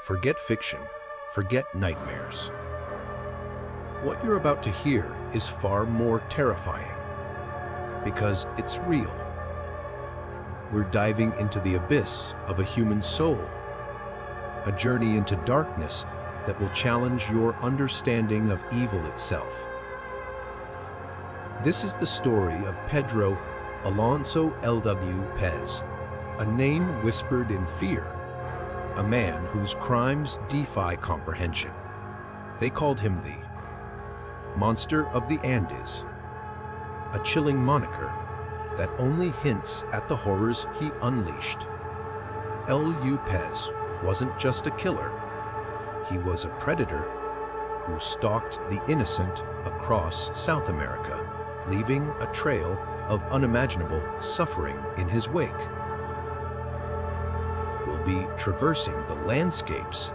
Forget fiction, forget nightmares. What you're about to hear is far more terrifying, because it's real. We're diving into the abyss of a human soul, a journey into darkness that will challenge your understanding of evil itself. This is the story of Pedro Alonso López, a name whispered in fear, a man whose crimes defy comprehension. They called him the Monster of the Andes, a chilling moniker that only hints at the horrors he unleashed. López wasn't just a killer, he was a predator who stalked the innocent across South America, leaving a trail of unimaginable suffering in his wake. We'll be traversing the landscapes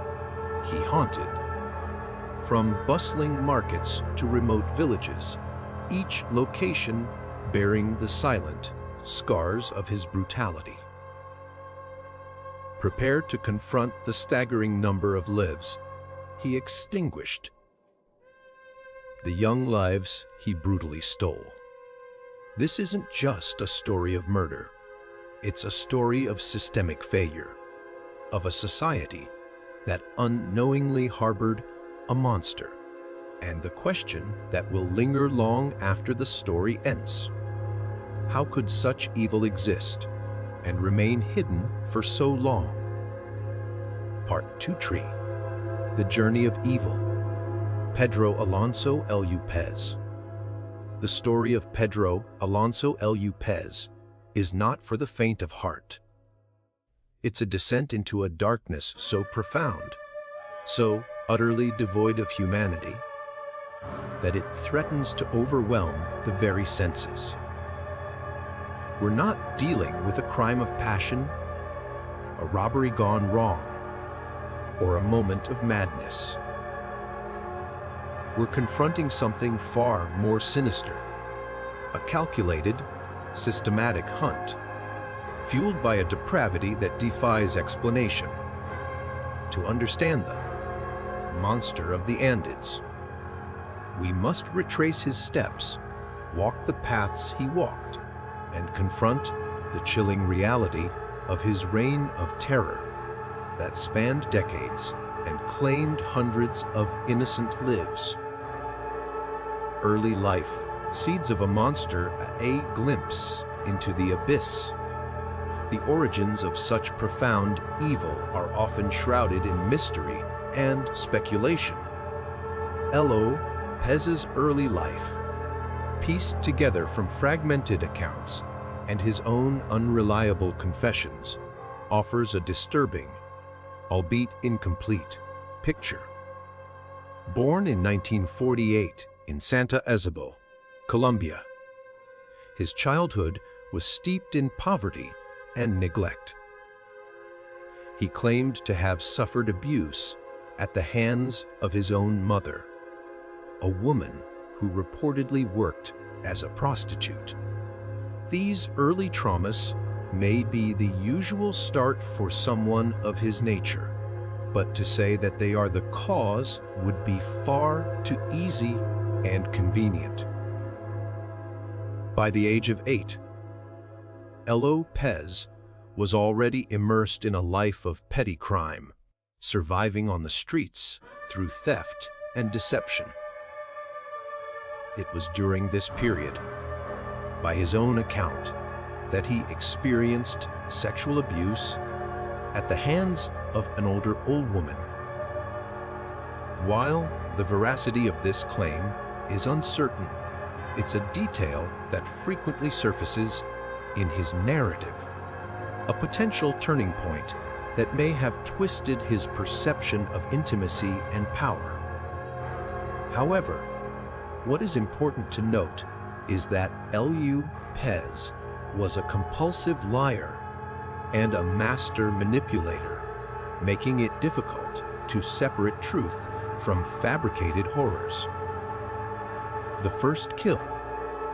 he haunted, from bustling markets to remote villages, each location bearing the silent scars of his brutality. Prepare to confront the staggering number of lives he extinguished, the young lives he brutally stole. This isn't just a story of murder. It's a story of systemic failure, of a society that unknowingly harbored a monster, and the question that will linger long after the story ends. How could such evil exist and remain hidden for so long? Part 2 Tree, The Journey of Evil, Pedro Alonso López. The story of Pedro Alonso López is not for the faint of heart. It's a descent into a darkness so profound, so utterly devoid of humanity, that it threatens to overwhelm the very senses. We're not dealing with a crime of passion, a robbery gone wrong, or a moment of madness. We're confronting something far more sinister, a calculated, systematic hunt, fueled by a depravity that defies explanation. To understand the Monster of the Andes, we must retrace his steps, walk the paths he walked, and confront the chilling reality of his reign of terror that spanned decades and claimed hundreds of innocent lives. Early life, seeds of a monster, a glimpse into the abyss. The origins of such profound evil are often shrouded in mystery and speculation. López's early life, pieced together from fragmented accounts and his own unreliable confessions, offers a disturbing, albeit incomplete, picture. Born in 1948 in Santa Isabel, Colombia, his childhood was steeped in poverty and neglect. He claimed to have suffered abuse at the hands of his own mother, a woman who reportedly worked as a prostitute. These early traumas may be the usual start for someone of his nature, but to say that they are the cause would be far too easy and convenient. By the age of 8, López was already immersed in a life of petty crime, surviving on the streets through theft and deception. It was during this period, by his own account, that he experienced sexual abuse at the hands of an older woman. While the veracity of this claim is uncertain, it's a detail that frequently surfaces in his narrative, a potential turning point that may have twisted his perception of intimacy and power. However, what is important to note is that López was a compulsive liar and a master manipulator, making it difficult to separate truth from fabricated horrors. The first kill,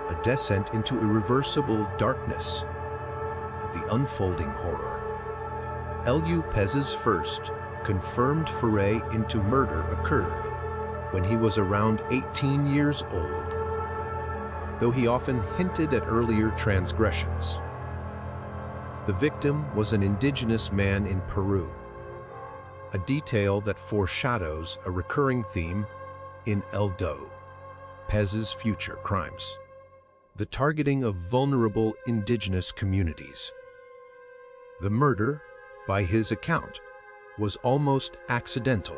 a descent into irreversible darkness, the unfolding horror. López's first confirmed foray into murder occurred when he was around 18 years old, though he often hinted at earlier transgressions. The victim was an indigenous man in Peru, a detail that foreshadows a recurring theme in López's future crimes: the targeting of vulnerable indigenous communities. The murder, by his account, was almost accidental,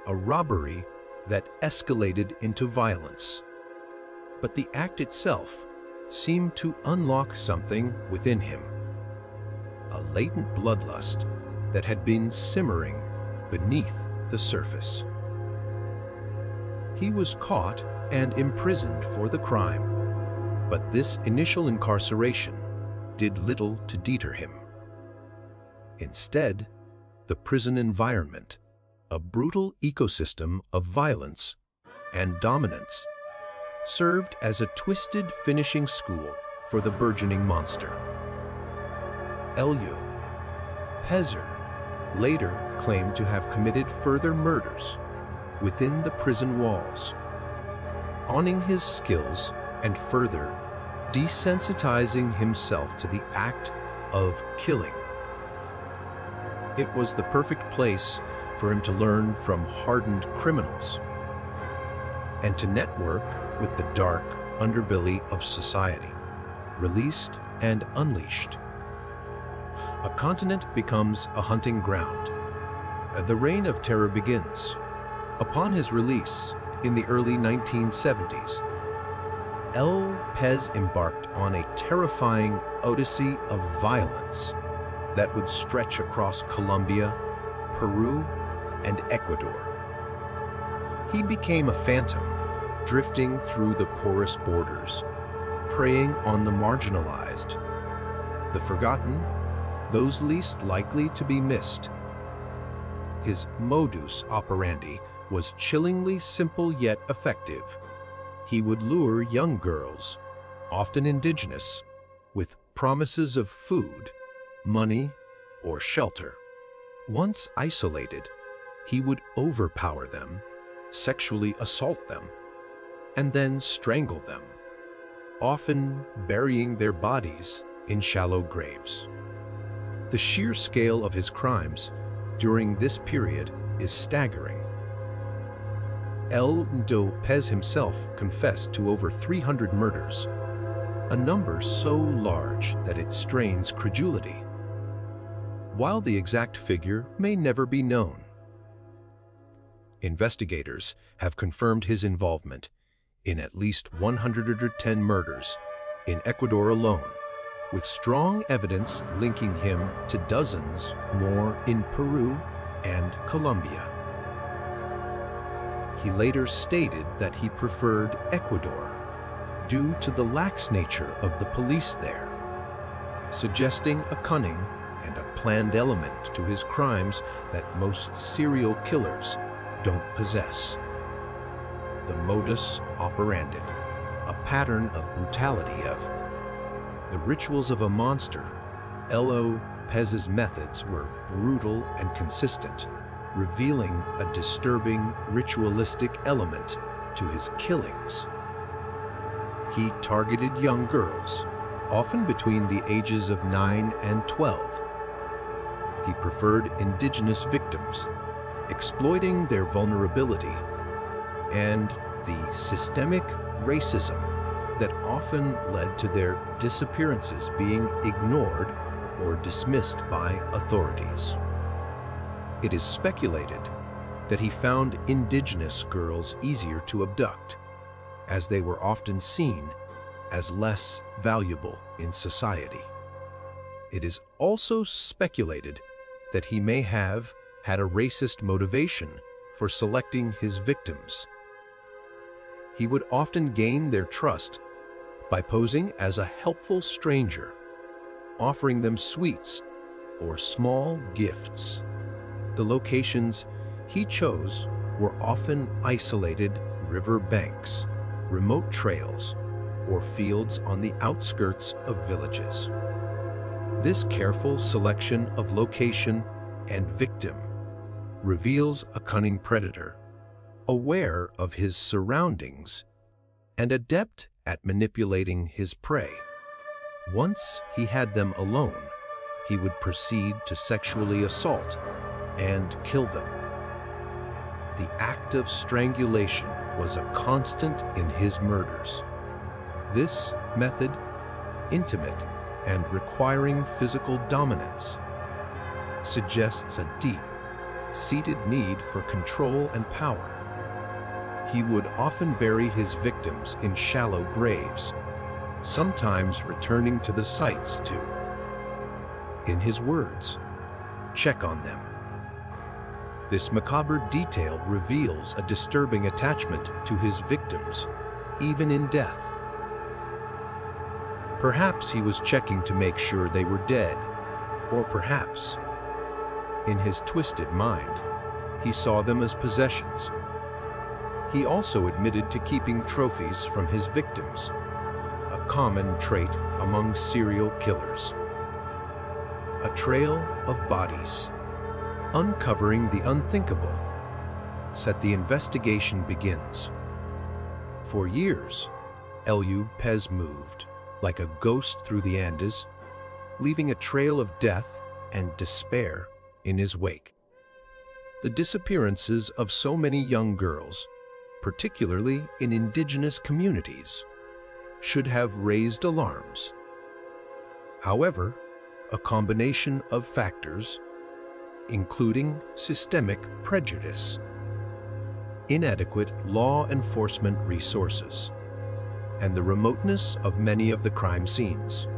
a robbery that escalated into violence. But the act itself seemed to unlock something within him, a latent bloodlust that had been simmering beneath the surface. He was caught and imprisoned for the crime, but this initial incarceration did little to deter him. Instead, the prison environment, a brutal ecosystem of violence and dominance, served as a twisted finishing school for the burgeoning monster. López later claimed to have committed further murders within the prison walls, honing his skills and further desensitizing himself to the act of killing. It was the perfect place for him to learn from hardened criminals and to network with the dark underbelly of society, released and unleashed. A continent becomes a hunting ground. The reign of terror begins. Upon his release in the early 1970s, López embarked on a terrifying odyssey of violence that would stretch across Colombia, Peru, and Ecuador. He became a phantom, drifting through the porous borders, preying on the marginalized, the forgotten, those least likely to be missed. His modus operandi was chillingly simple yet effective. He would lure young girls, often indigenous, with promises of food, money, or shelter. Once isolated, he would overpower them, sexually assault them, and then strangle them, often burying their bodies in shallow graves. The sheer scale of his crimes during this period is staggering. López himself confessed to over 300 murders, a number so large that it strains credulity. While the exact figure may never be known, investigators have confirmed his involvement in at least 110 murders in Ecuador alone, with strong evidence linking him to dozens more in Peru and Colombia. He later stated that he preferred Ecuador due to the lax nature of the police there, suggesting a cunning and a planned element to his crimes that most serial killers don't possess. The modus operandi, a pattern of brutality of the rituals of a monster. López's methods were brutal and consistent, revealing a disturbing ritualistic element to his killings. He targeted young girls, often between the ages of 9 and 12. He preferred indigenous victims, exploiting their vulnerability and the systemic racism that often led to their disappearances being ignored or dismissed by authorities. It is speculated that he found indigenous girls easier to abduct, as they were often seen as less valuable in society. It is also speculated that he may have had a racist motivation for selecting his victims. He would often gain their trust by posing as a helpful stranger, offering them sweets or small gifts. The locations he chose were often isolated river banks, remote trails, or fields on the outskirts of villages. This careful selection of location and victim reveals a cunning predator, aware of his surroundings and adept at manipulating his prey. Once he had them alone, he would proceed to sexually assault and kill them. The act of strangulation was a constant in his murders. This method, intimate and requiring physical dominance, suggests a deep-seated need for control and power. He would often bury his victims in shallow graves, sometimes returning to the sites to, in his words, check on them. This macabre detail reveals a disturbing attachment to his victims, even in death. Perhaps he was checking to make sure they were dead, or perhaps, in his twisted mind, he saw them as possessions. He also admitted to keeping trophies from his victims, a common trait among serial killers. A trail of bodies, uncovering the unthinkable, so the investigation begins. For years, López moved like a ghost through the Andes, leaving a trail of death and despair in his wake. The disappearances of so many young girls, particularly in indigenous communities, should have raised alarms. However, a combination of factors, including systemic prejudice, inadequate law enforcement resources, and the remoteness of many of the crime scenes,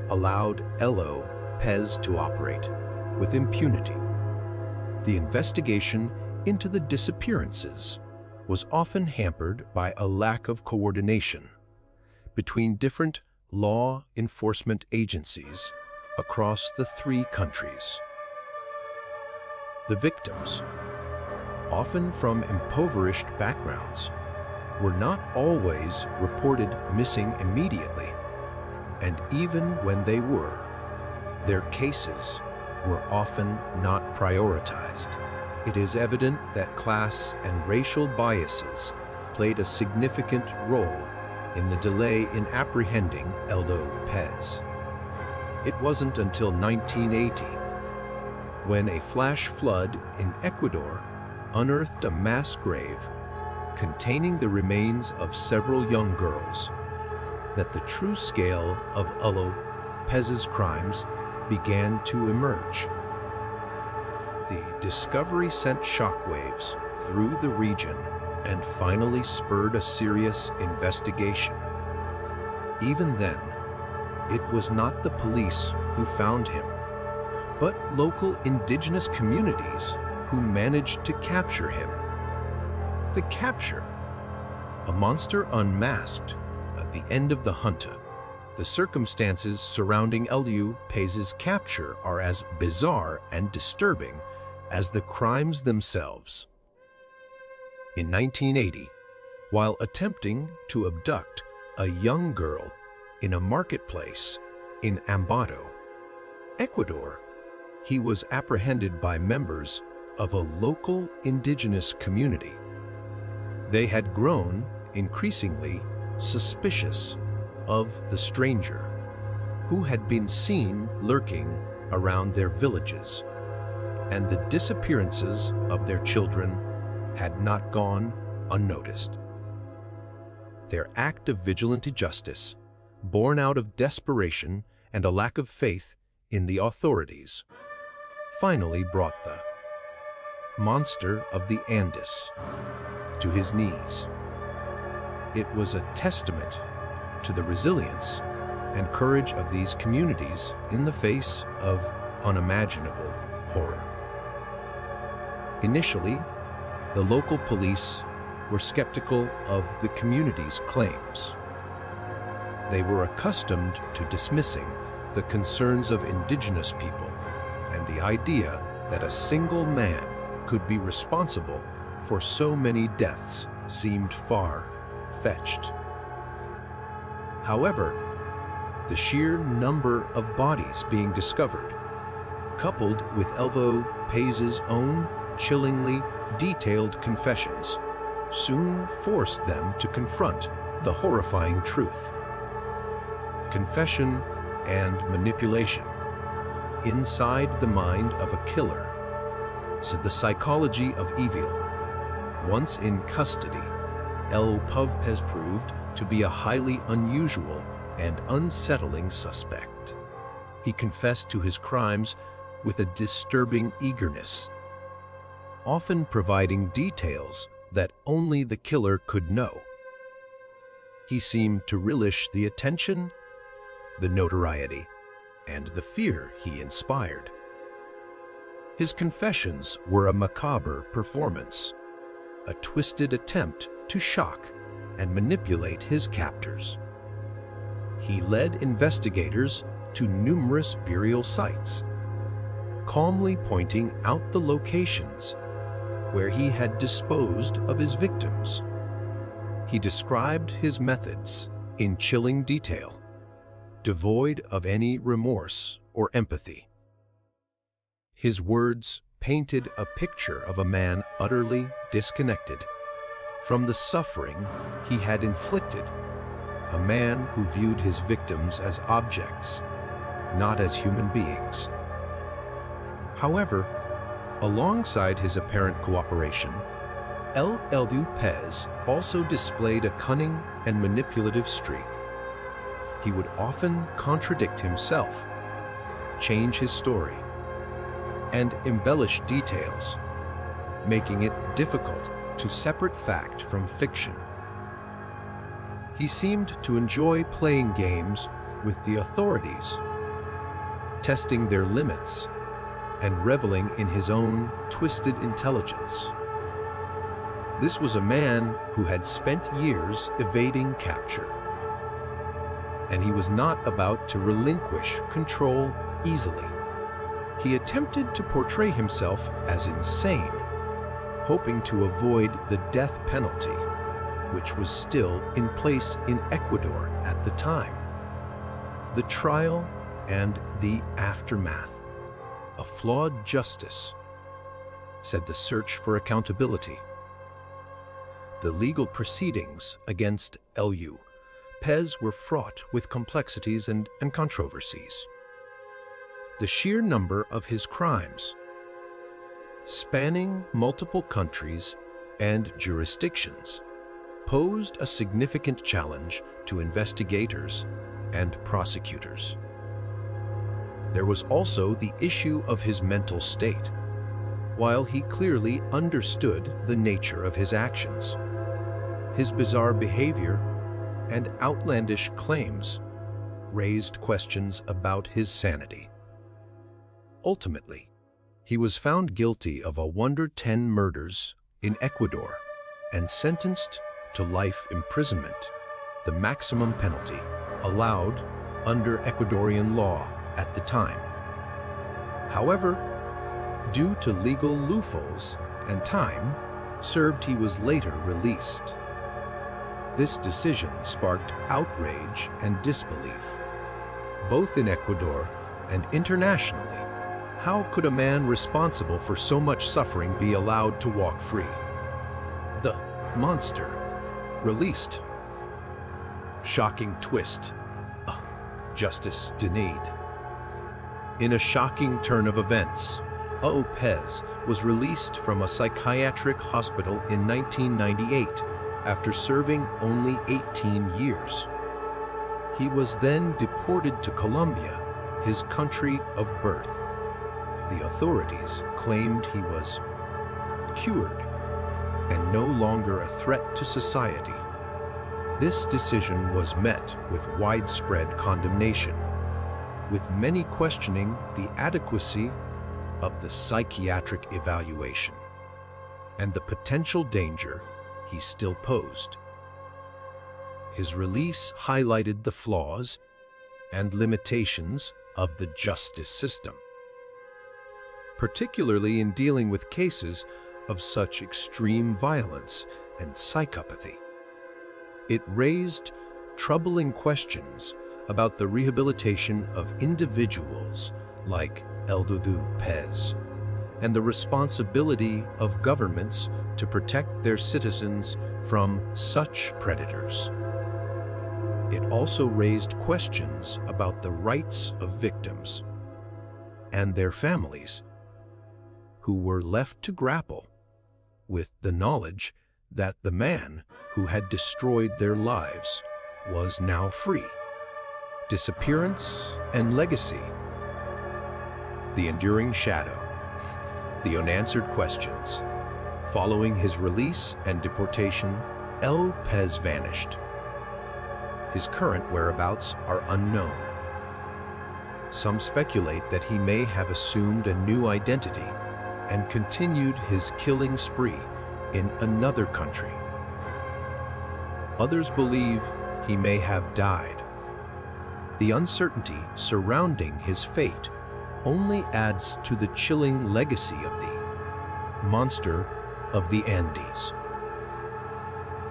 allowed López to operate with impunity. The investigation into the disappearances was often hampered by a lack of coordination between different law enforcement agencies across the 3 countries. The victims, often from impoverished backgrounds, were not always reported missing immediately, and even when they were, their cases were often not prioritized. It is evident that class and racial biases played a significant role in the delay in apprehending López. It wasn't until 1980, when a flash flood in Ecuador unearthed a mass grave containing the remains of several young girls, that the true scale of López's crimes began to emerge. The discovery sent shockwaves through the region and finally spurred a serious investigation. Even then, it was not the police who found him, but local indigenous communities who managed to capture him. The capture, a monster unmasked at the end of the hunt. The circumstances surrounding López's capture are as bizarre and disturbing as the crimes themselves. In 1980, while attempting to abduct a young girl in a marketplace in Ambato, Ecuador, he was apprehended by members of a local indigenous community. They had grown increasingly suspicious of the stranger, who had been seen lurking around their villages, and the disappearances of their children had not gone unnoticed. Their act of vigilante justice, born out of desperation and a lack of faith in the authorities, finally brought the monster of the Andes to his knees. It was a testament to the resilience and courage of these communities in the face of unimaginable horror. Initially, the local police were skeptical of the community's claims. They were accustomed to dismissing the concerns of indigenous people and the idea that a single man could be responsible for so many deaths seemed far-fetched. However, the sheer number of bodies being discovered, coupled with López's own chillingly detailed confessions soon forced them to confront the horrifying truth. Confession and manipulation. Inside the mind of a killer, said the psychology of evil. Once in custody, López proved to be a highly unusual and unsettling suspect. He confessed to his crimes with a disturbing eagerness, often providing details that only the killer could know. He seemed to relish the attention, the notoriety, and the fear he inspired. His confessions were a macabre performance, a twisted attempt to shock and manipulate his captors. He led investigators to numerous burial sites, calmly pointing out the locations where he had disposed of his victims. He described his methods in chilling detail, devoid of any remorse or empathy. His words painted a picture of a man utterly disconnected from the suffering he had inflicted, a man who viewed his victims as objects, not as human beings. However, alongside his apparent cooperation, López also displayed a cunning and manipulative streak. He would often contradict himself, change his story, and embellish details, making it difficult to separate fact from fiction. He seemed to enjoy playing games with the authorities, testing their limits and reveling in his own twisted intelligence. This was a man who had spent years evading capture, and he was not about to relinquish control easily. He attempted to portray himself as insane, hoping to avoid the death penalty, which was still in place in Ecuador at the time. The trial and the aftermath. A flawed justice, said the search for accountability. The legal proceedings against López were fraught with complexities and controversies. The sheer number of his crimes, spanning multiple countries and jurisdictions, posed a significant challenge to investigators and prosecutors. There was also the issue of his mental state. While he clearly understood the nature of his actions, his bizarre behavior and outlandish claims raised questions about his sanity. Ultimately, he was found guilty of 110 murders in Ecuador and sentenced to life imprisonment, the maximum penalty allowed under Ecuadorian law at the time. However, due to legal loopholes and time served, he was later released. This decision sparked outrage and disbelief, both in Ecuador and internationally. How could a man responsible for so much suffering be allowed to walk free? The monster released. Shocking twist. Justice denied. In a shocking turn of events, López was released from a psychiatric hospital in 1998 after serving only 18 years. He was then deported to Colombia, his country of birth. The authorities claimed he was cured and no longer a threat to society. This decision was met with widespread condemnation, with many questioning the adequacy of the psychiatric evaluation and the potential danger he still posed. His release highlighted the flaws and limitations of the justice system, particularly in dealing with cases of such extreme violence and psychopathy. It raised troubling questions about the rehabilitation of individuals like López, and the responsibility of governments to protect their citizens from such predators. It also raised questions about the rights of victims and their families, who were left to grapple with the knowledge that the man who had destroyed their lives was now free. Disappearance and legacy. The enduring shadow. The unanswered questions. Following his release and deportation, López vanished. His current whereabouts are unknown. Some speculate that he may have assumed a new identity and continued his killing spree in another country. Others believe he may have died. The uncertainty surrounding his fate only adds to the chilling legacy of the monster of the Andes.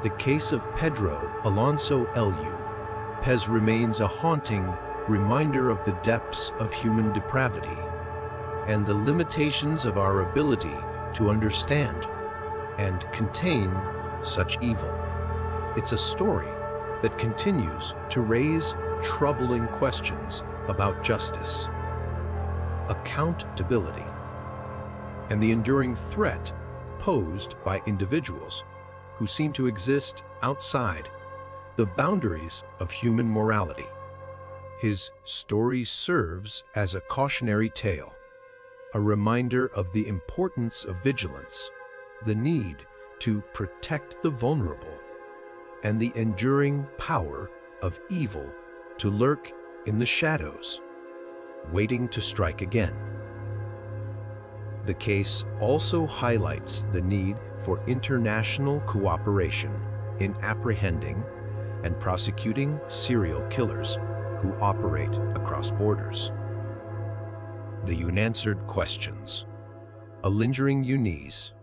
The case of Pedro Alonso López remains a haunting reminder of the depths of human depravity and the limitations of our ability to understand and contain such evil. It's a story that continues to raise troubling questions about justice, accountability, and the enduring threat posed by individuals who seem to exist outside the boundaries of human morality. His story serves as a cautionary tale, a reminder of the importance of vigilance, the need to protect the vulnerable, and the enduring power of evil to lurk in the shadows, waiting to strike again. The case also highlights the need for international cooperation in apprehending and prosecuting serial killers who operate across borders. The unanswered questions. A lingering unease.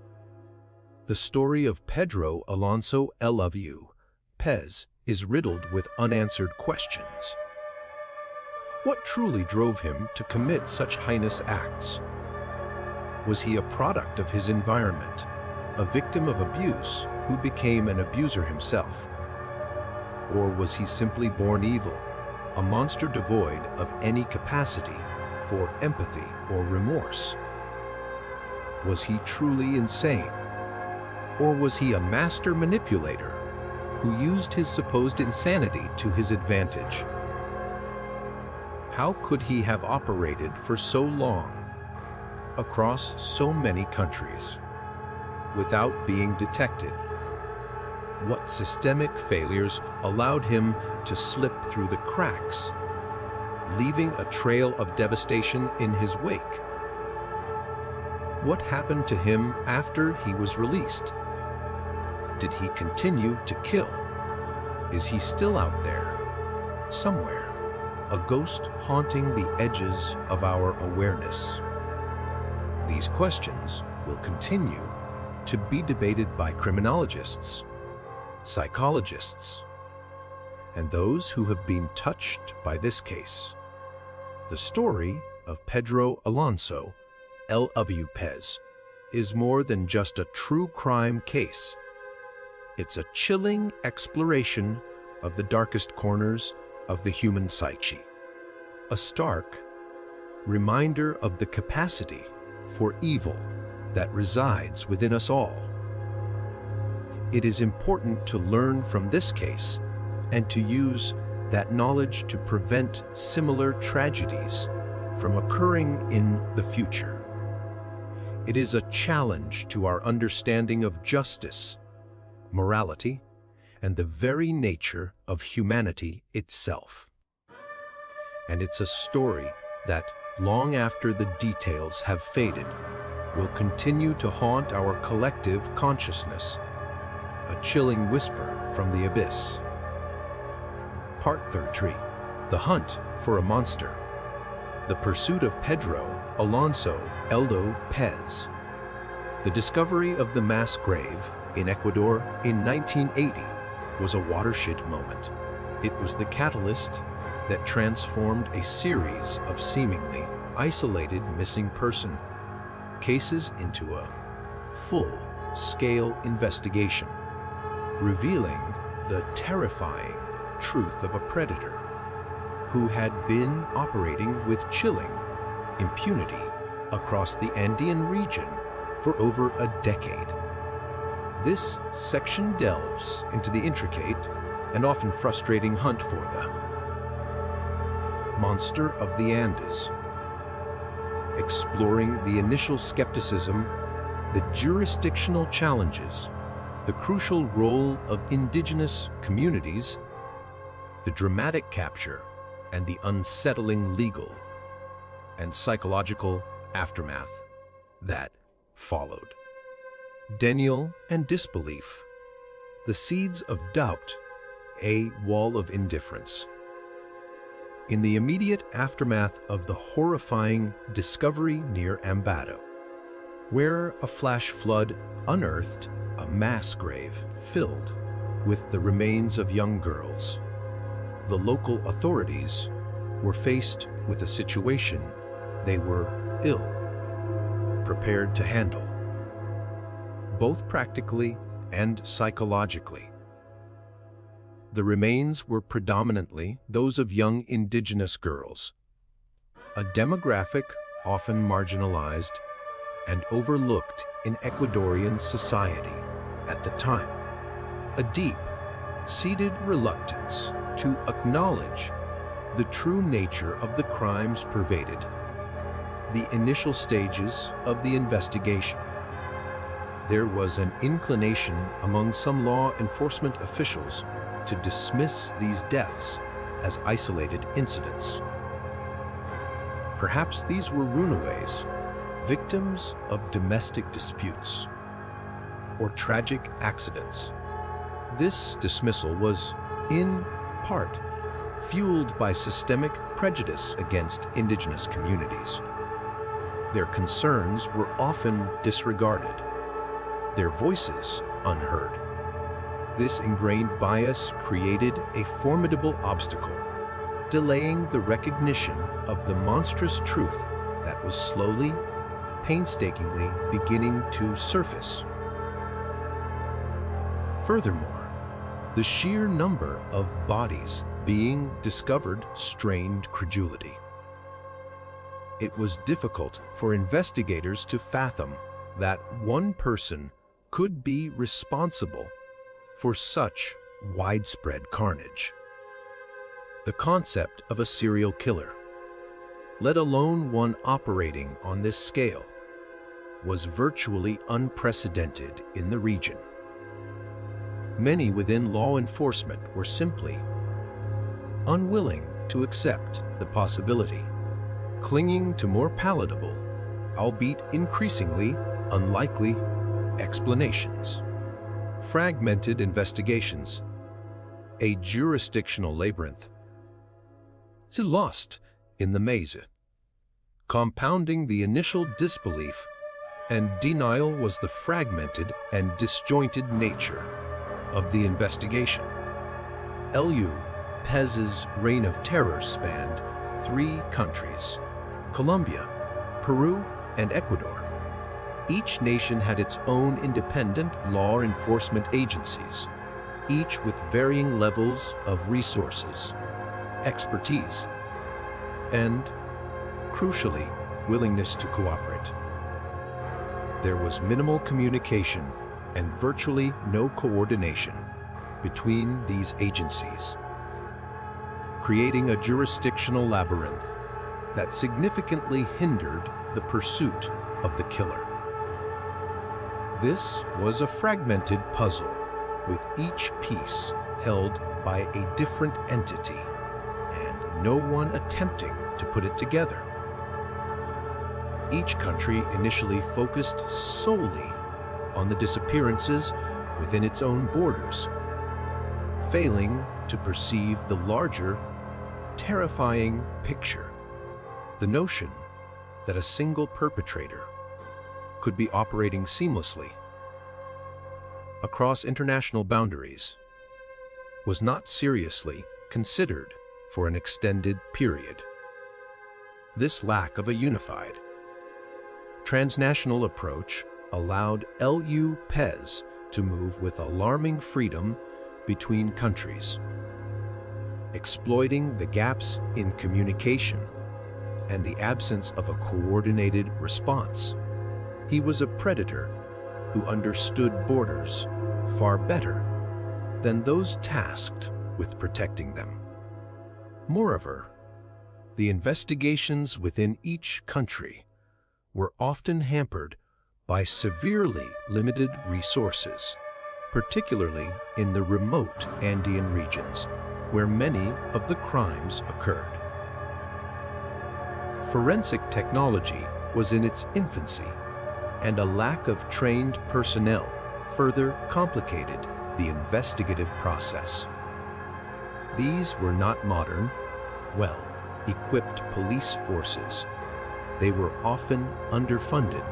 The story of Pedro Alonso López is riddled with unanswered questions. What truly drove him to commit such heinous acts? Was he a product of his environment, a victim of abuse who became an abuser himself? Or was he simply born evil, a monster devoid of any capacity for empathy or remorse? Was he truly insane? Or was he a master manipulator who used his supposed insanity to his advantage? How could he have operated for so long, across so many countries, without being detected? What systemic failures allowed him to slip through the cracks, leaving a trail of devastation in his wake? What happened to him after he was released? Did he continue to kill? Is he still out there, somewhere, a ghost haunting the edges of our awareness? These questions will continue to be debated by criminologists, psychologists, and those who have been touched by this case. The story of Pedro Alonso López is more than just a true crime case. It's a chilling exploration of the darkest corners of the human psyche. A stark reminder of the capacity for evil that resides within us all. It is important to learn from this case and to use that knowledge to prevent similar tragedies from occurring in the future. It is a challenge to our understanding of justice, morality, and the very nature of humanity itself. And it's a story that, long after the details have faded, will continue to haunt our collective consciousness, a chilling whisper from the abyss. Part 3. The Hunt for a Monster. The Pursuit of Pedro Alonso López. The discovery of the mass grave in Ecuador in 1980 was a watershed moment. It was the catalyst that transformed a series of seemingly isolated missing person cases into a full-scale investigation, revealing the terrifying truth of a predator who had been operating with chilling impunity across the Andean region for over a decade. This section delves into the intricate and often frustrating hunt for the monster of the Andes, exploring the initial skepticism, the jurisdictional challenges, the crucial role of indigenous communities, the dramatic capture, and the unsettling legal and psychological aftermath that followed. Denial and disbelief, the seeds of doubt, a wall of indifference. In the immediate aftermath of the horrifying discovery near Ambato, where a flash flood unearthed a mass grave filled with the remains of young girls, the local authorities were faced with a situation they were ill prepared to handle, both practically and psychologically. The remains were predominantly those of young indigenous girls, a demographic often marginalized and overlooked in Ecuadorian society at the time. A deep-seated reluctance to acknowledge the true nature of the crimes pervaded the initial stages of the investigation. There was an inclination among some law enforcement officials to dismiss these deaths as isolated incidents. Perhaps these were runaways, victims of domestic disputes, or tragic accidents. This dismissal was, in part, fueled by systemic prejudice against indigenous communities. Their concerns were often disregarded, their voices unheard. This ingrained bias created a formidable obstacle, delaying the recognition of the monstrous truth that was slowly, painstakingly beginning to surface. Furthermore, the sheer number of bodies being discovered strained credulity. It was difficult for investigators to fathom that one person could be responsible for such widespread carnage. The concept of a serial killer, let alone one operating on this scale, was virtually unprecedented in the region. Many within law enforcement were simply unwilling to accept the possibility, clinging to more palatable, albeit increasingly unlikely, explanations. Fragmented investigations, a jurisdictional labyrinth, lost in the maze. Compounding the initial disbelief and denial was the fragmented and disjointed nature of the investigation. López's reign of terror spanned 3 countries, Colombia, Peru, and Ecuador. Each nation had its own independent law enforcement agencies, each with varying levels of resources, expertise, and, crucially, willingness to cooperate. There was minimal communication and virtually no coordination between these agencies, creating a jurisdictional labyrinth that significantly hindered the pursuit of the killer. This was a fragmented puzzle, with each piece held by a different entity, and no one attempting to put it together. Each country initially focused solely on the disappearances within its own borders, failing to perceive the larger, terrifying picture. The notion that a single perpetrator could be operating seamlessly across international boundaries was not seriously considered for an extended period. This lack of a unified, transnational approach allowed López to move with alarming freedom between countries, exploiting the gaps in communication and the absence of a coordinated response. He was a predator who understood borders far better than those tasked with protecting them. Moreover, the investigations within each country were often hampered by severely limited resources, particularly in the remote Andean regions where many of the crimes occurred. Forensic technology was in its infancy, and a lack of trained personnel further complicated the investigative process. These were not modern, well-equipped police forces. They were often underfunded,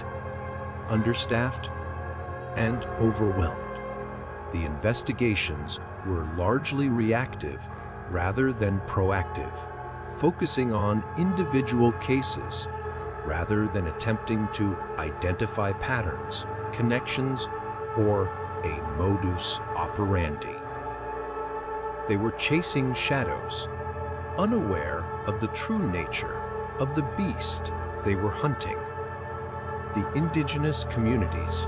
understaffed, and overwhelmed. The investigations were largely reactive rather than proactive, focusing on individual cases rather than attempting to identify patterns, connections, or a modus operandi. They were chasing shadows, unaware of the true nature of the beast they were hunting. The indigenous communities,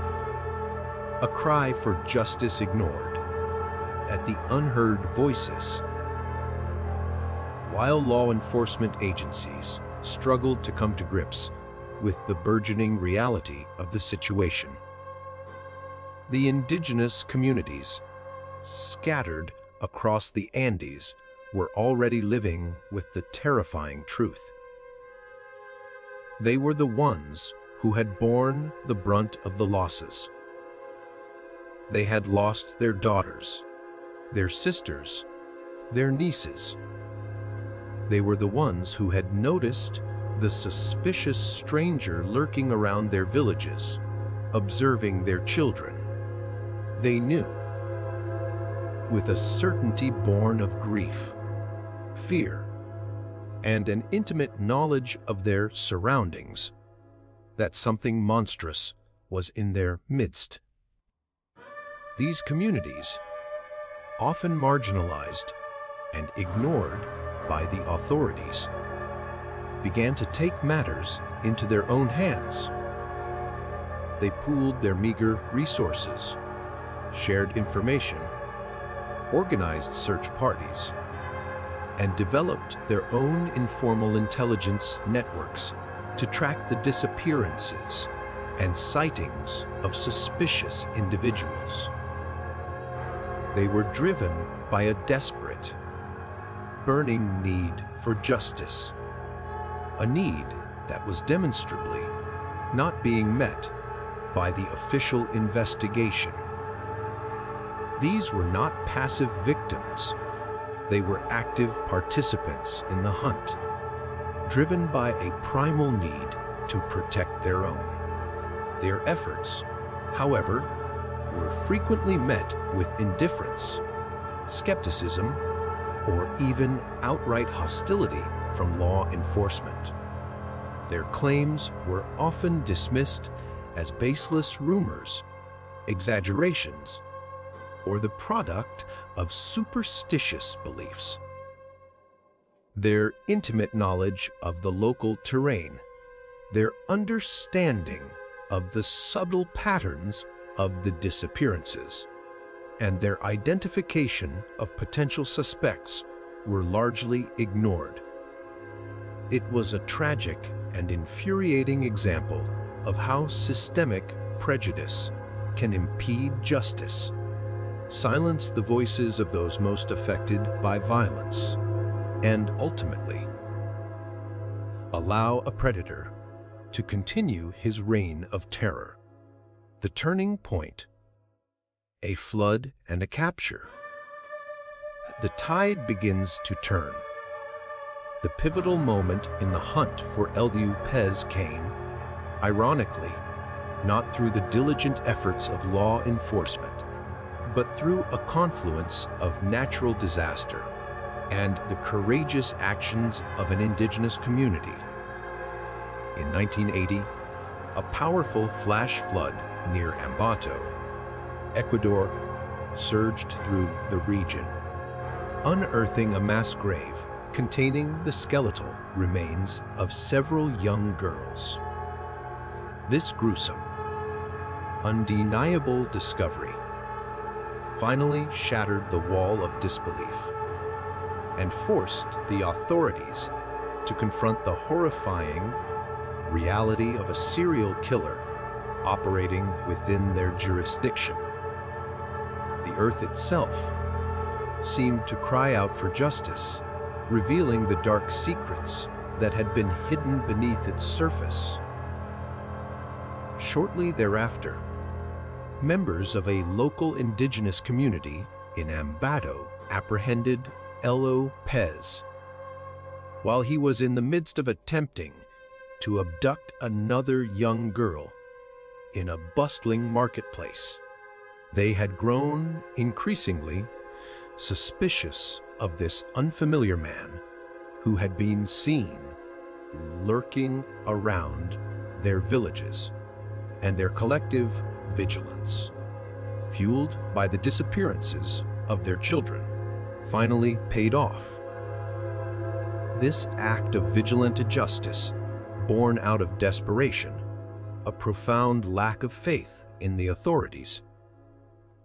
a cry for justice ignored, at the unheard voices. While law enforcement agencies struggled to come to grips with the burgeoning reality of the situation, the indigenous communities, scattered across the Andes, were already living with the terrifying truth. They were the ones who had borne the brunt of the losses. They had lost their daughters, their sisters, their nieces. They were the ones who had noticed the suspicious stranger lurking around their villages, observing their children. They knew, with a certainty born of grief, fear, and an intimate knowledge of their surroundings, that something monstrous was in their midst. These communities, often marginalized and ignored by the authorities, began to take matters into their own hands. They pooled their meager resources, shared information, organized search parties, and developed their own informal intelligence networks to track the disappearances and sightings of suspicious individuals. They were driven by a desperate, burning need for justice, a need that was demonstrably not being met by the official investigation. These were not passive victims. They were active participants in the hunt, driven by a primal need to protect their own. Their efforts, however, were frequently met with indifference, skepticism, or even outright hostility from law enforcement. Their claims were often dismissed as baseless rumors, exaggerations, or the product of superstitious beliefs. Their intimate knowledge of the local terrain, their understanding of the subtle patterns of the disappearances, and their identification of potential suspects were largely ignored. It was a tragic and infuriating example of how systemic prejudice can impede justice, silence the voices of those most affected by violence, and ultimately allow a predator to continue his reign of terror. The turning point, a flood and a capture. The tide begins to turn. The pivotal moment in the hunt for López came, ironically, not through the diligent efforts of law enforcement, but through a confluence of natural disaster and the courageous actions of an indigenous community. In 1980, A powerful flash flood near Ambato, Ecuador, surged through the region, unearthing a mass grave containing the skeletal remains of several young girls. This gruesome, undeniable discovery finally shattered the wall of disbelief and forced the authorities to confront the horrifying reality of a serial killer operating within their jurisdiction. The earth itself seemed to cry out for justice, revealing the dark secrets that had been hidden beneath its surface. Shortly thereafter, members of a local indigenous community in Ambato apprehended López while he was in the midst of attempting to abduct another young girl in a bustling marketplace. They had grown increasingly suspicious of this unfamiliar man who had been seen lurking around their villages, and their collective vigilance, fueled by the disappearances of their children, finally paid off. This act of vigilante justice, born out of desperation, a profound lack of faith in the authorities,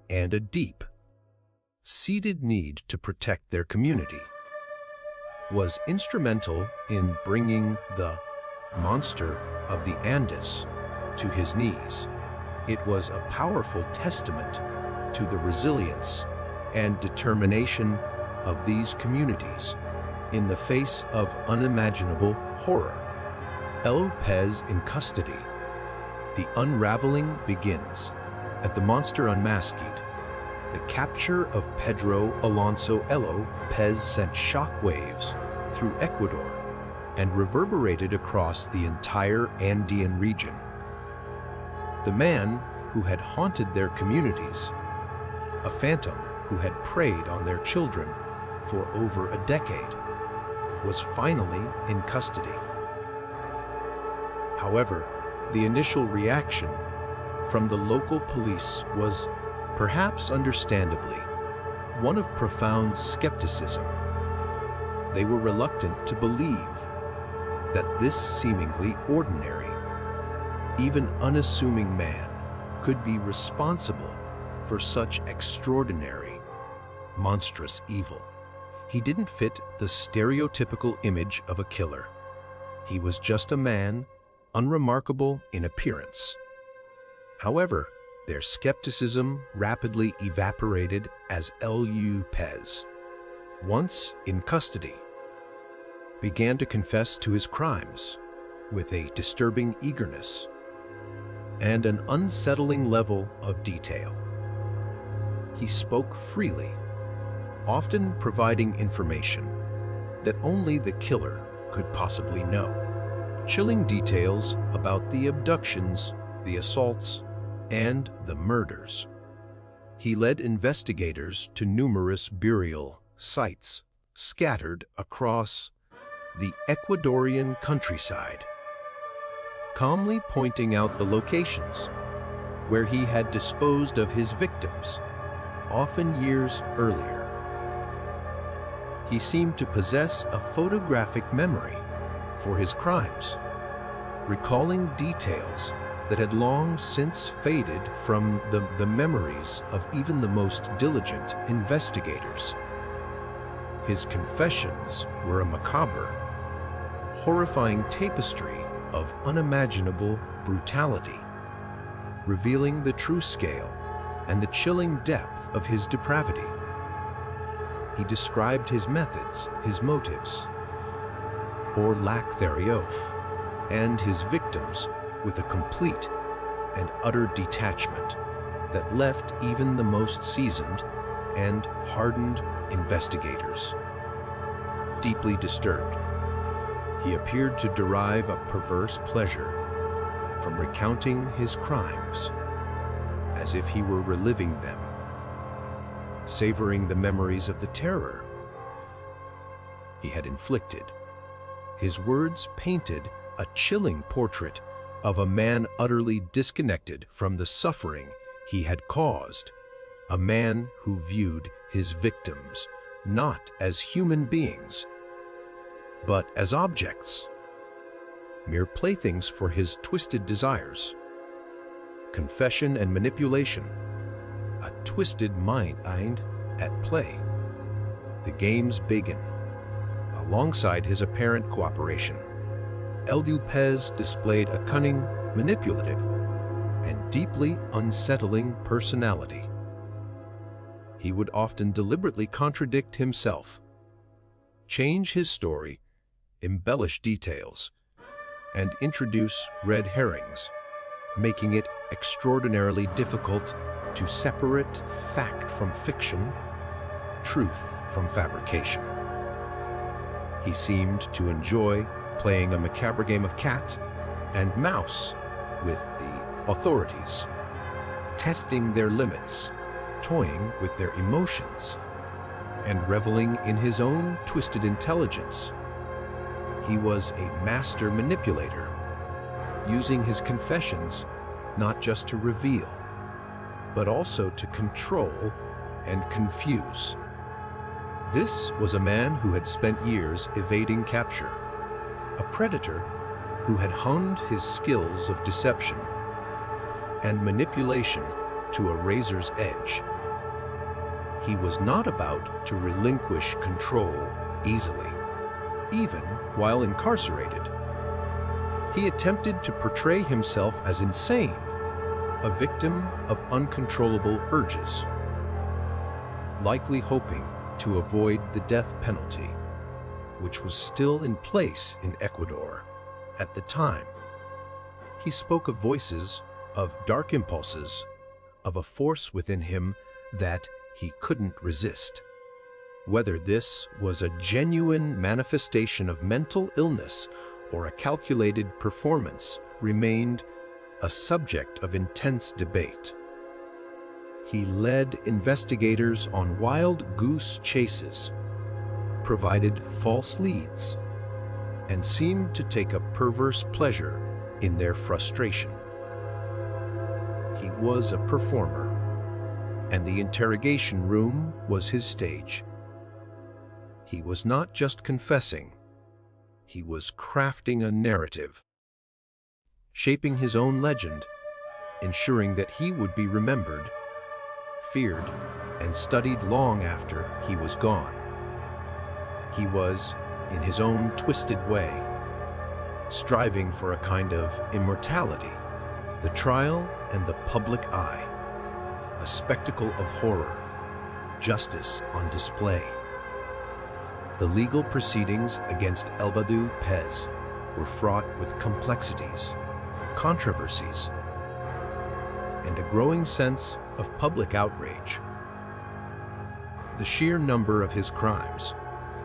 and a deep-seated need to protect their community, was instrumental in bringing the monster of the Andes to his knees. It was a powerful testament to the resilience and determination of these communities in the face of unimaginable horror. López in custody. The unraveling begins at the monster unmasked. The capture of Pedro Alonso López sent shockwaves through Ecuador and reverberated across the entire Andean region. The man who had haunted their communities, a phantom who had preyed on their children for over a decade, was finally in custody. However, the initial reaction from the local police was, perhaps understandably, one of profound skepticism. They were reluctant to believe that this seemingly ordinary, even unassuming man could be responsible for such extraordinary, monstrous evil. He didn't fit the stereotypical image of a killer. He was just a man, unremarkable in appearance. However, their skepticism rapidly evaporated as López, once in custody, began to confess to his crimes with a disturbing eagerness and an unsettling level of detail. He spoke freely, often providing information that only the killer could possibly know. Chilling details about the abductions, the assaults, and the murders. He led investigators to numerous burial sites scattered across the Ecuadorian countryside, calmly pointing out the locations where he had disposed of his victims, often years earlier. He seemed to possess a photographic memory for his crimes, recalling details that had long since faded from the memories of even the most diligent investigators. His confessions were a macabre, horrifying tapestry of unimaginable brutality, revealing the true scale and the chilling depth of his depravity. He described his methods, his motives, or lack thereof, and his victims with a complete and utter detachment that left even the most seasoned and hardened investigators deeply disturbed. He appeared to derive a perverse pleasure from recounting his crimes, as if he were reliving them, savoring the memories of the terror he had inflicted. His words painted a chilling portrait of a man utterly disconnected from the suffering he had caused, a man who viewed his victims not as human beings, but as objects, mere playthings for his twisted desires. Confession and manipulation, a twisted mind at play. The games begin. Alongside his apparent cooperation, López displayed a cunning, manipulative, and deeply unsettling personality. He would often deliberately contradict himself, change his story, embellish details, and introduce red herrings, making it extraordinarily difficult to separate fact from fiction, truth from fabrication. He seemed to enjoy playing a macabre game of cat and mouse with the authorities, testing their limits, toying with their emotions, and reveling in his own twisted intelligence. He was a master manipulator, using his confessions not just to reveal, but also to control and confuse. This was a man who had spent years evading capture, a predator who had honed his skills of deception and manipulation to a razor's edge. He was not about to relinquish control easily, even while incarcerated. He attempted to portray himself as insane, a victim of uncontrollable urges, likely hoping to avoid the death penalty, which was still in place in Ecuador at the time. He spoke of voices, of dark impulses, of a force within him that he couldn't resist. Whether this was a genuine manifestation of mental illness or a calculated performance remained a subject of intense debate. He led investigators on wild goose chases, provided false leads, and seemed to take a perverse pleasure in their frustration. He was a performer, and the interrogation room was his stage. He was not just confessing, he was crafting a narrative, shaping his own legend, ensuring that he would be remembered, feared, and studied long after he was gone. He was, in his own twisted way, striving for a kind of immortality, the trial and the public eye, a spectacle of horror, justice on display. The legal proceedings against López were fraught with complexities, controversies, and a growing sense of public outrage. The sheer number of his crimes,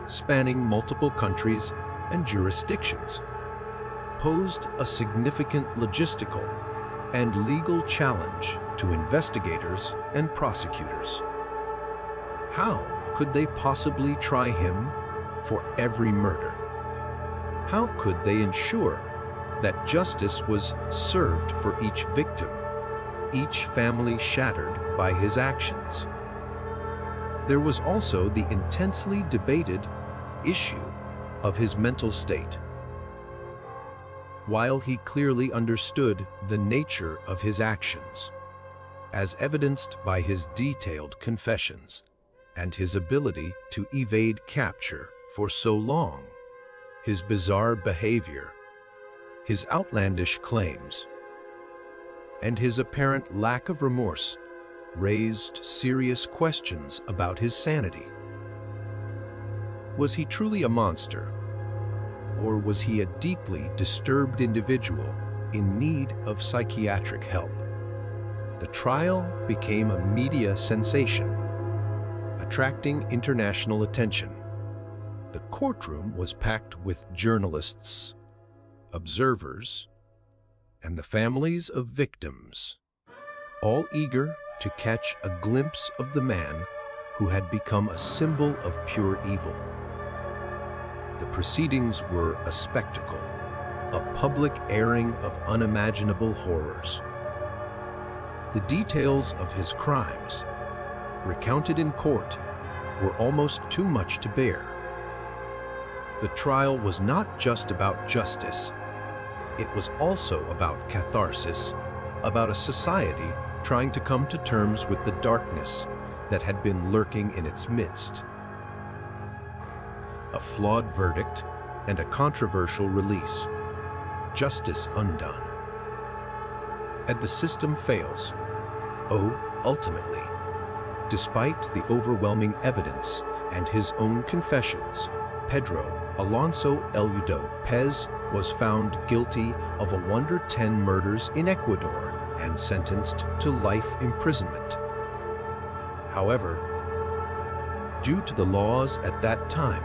spanning multiple countries and jurisdictions, posed a significant logistical and legal challenge to investigators and prosecutors. How could they possibly try him for every murder? How could they ensure that justice was served for each victim, each family shattered by his actions? There was also the intensely debated issue of his mental state. While he clearly understood the nature of his actions, as evidenced by his detailed confessions and his ability to evade capture for so long, his bizarre behavior, his outlandish claims, and his apparent lack of remorse raised serious questions about his sanity. Was he truly a monster? Or was he a deeply disturbed individual in need of psychiatric help? The trial became a media sensation, attracting international attention. The courtroom was packed with journalists, observers, and the families of victims, all eager to catch a glimpse of the man who had become a symbol of pure evil. The proceedings were a spectacle, a public airing of unimaginable horrors. The details of his crimes, recounted in court, were almost too much to bear. The trial was not just about justice. It was also about catharsis, about a society trying to come to terms with the darkness that had been lurking in its midst. A flawed verdict and a controversial release. Justice undone. And the system fails. Ultimately, despite the overwhelming evidence and his own confessions, Pedro Alonso López was found guilty of 110 murders in Ecuador and sentenced to life imprisonment. However, due to the laws at that time,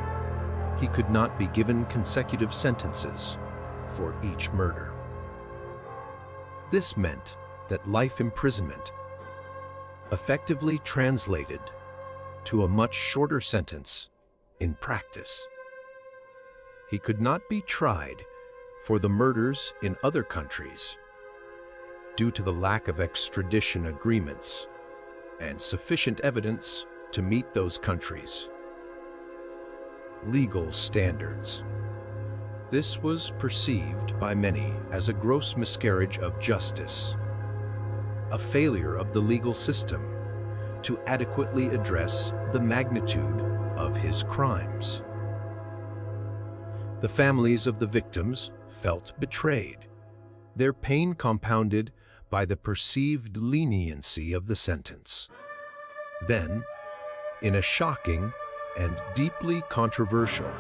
he could not be given consecutive sentences for each murder. This meant that life imprisonment effectively translated to a much shorter sentence in practice. He could not be tried for the murders in other countries due to the lack of extradition agreements and sufficient evidence to meet those countries' legal standards. This was perceived by many as a gross miscarriage of justice, a failure of the legal system to adequately address the magnitude of his crimes. The families of the victims felt betrayed, their pain compounded by the perceived leniency of the sentence. Then, in a shocking and deeply controversial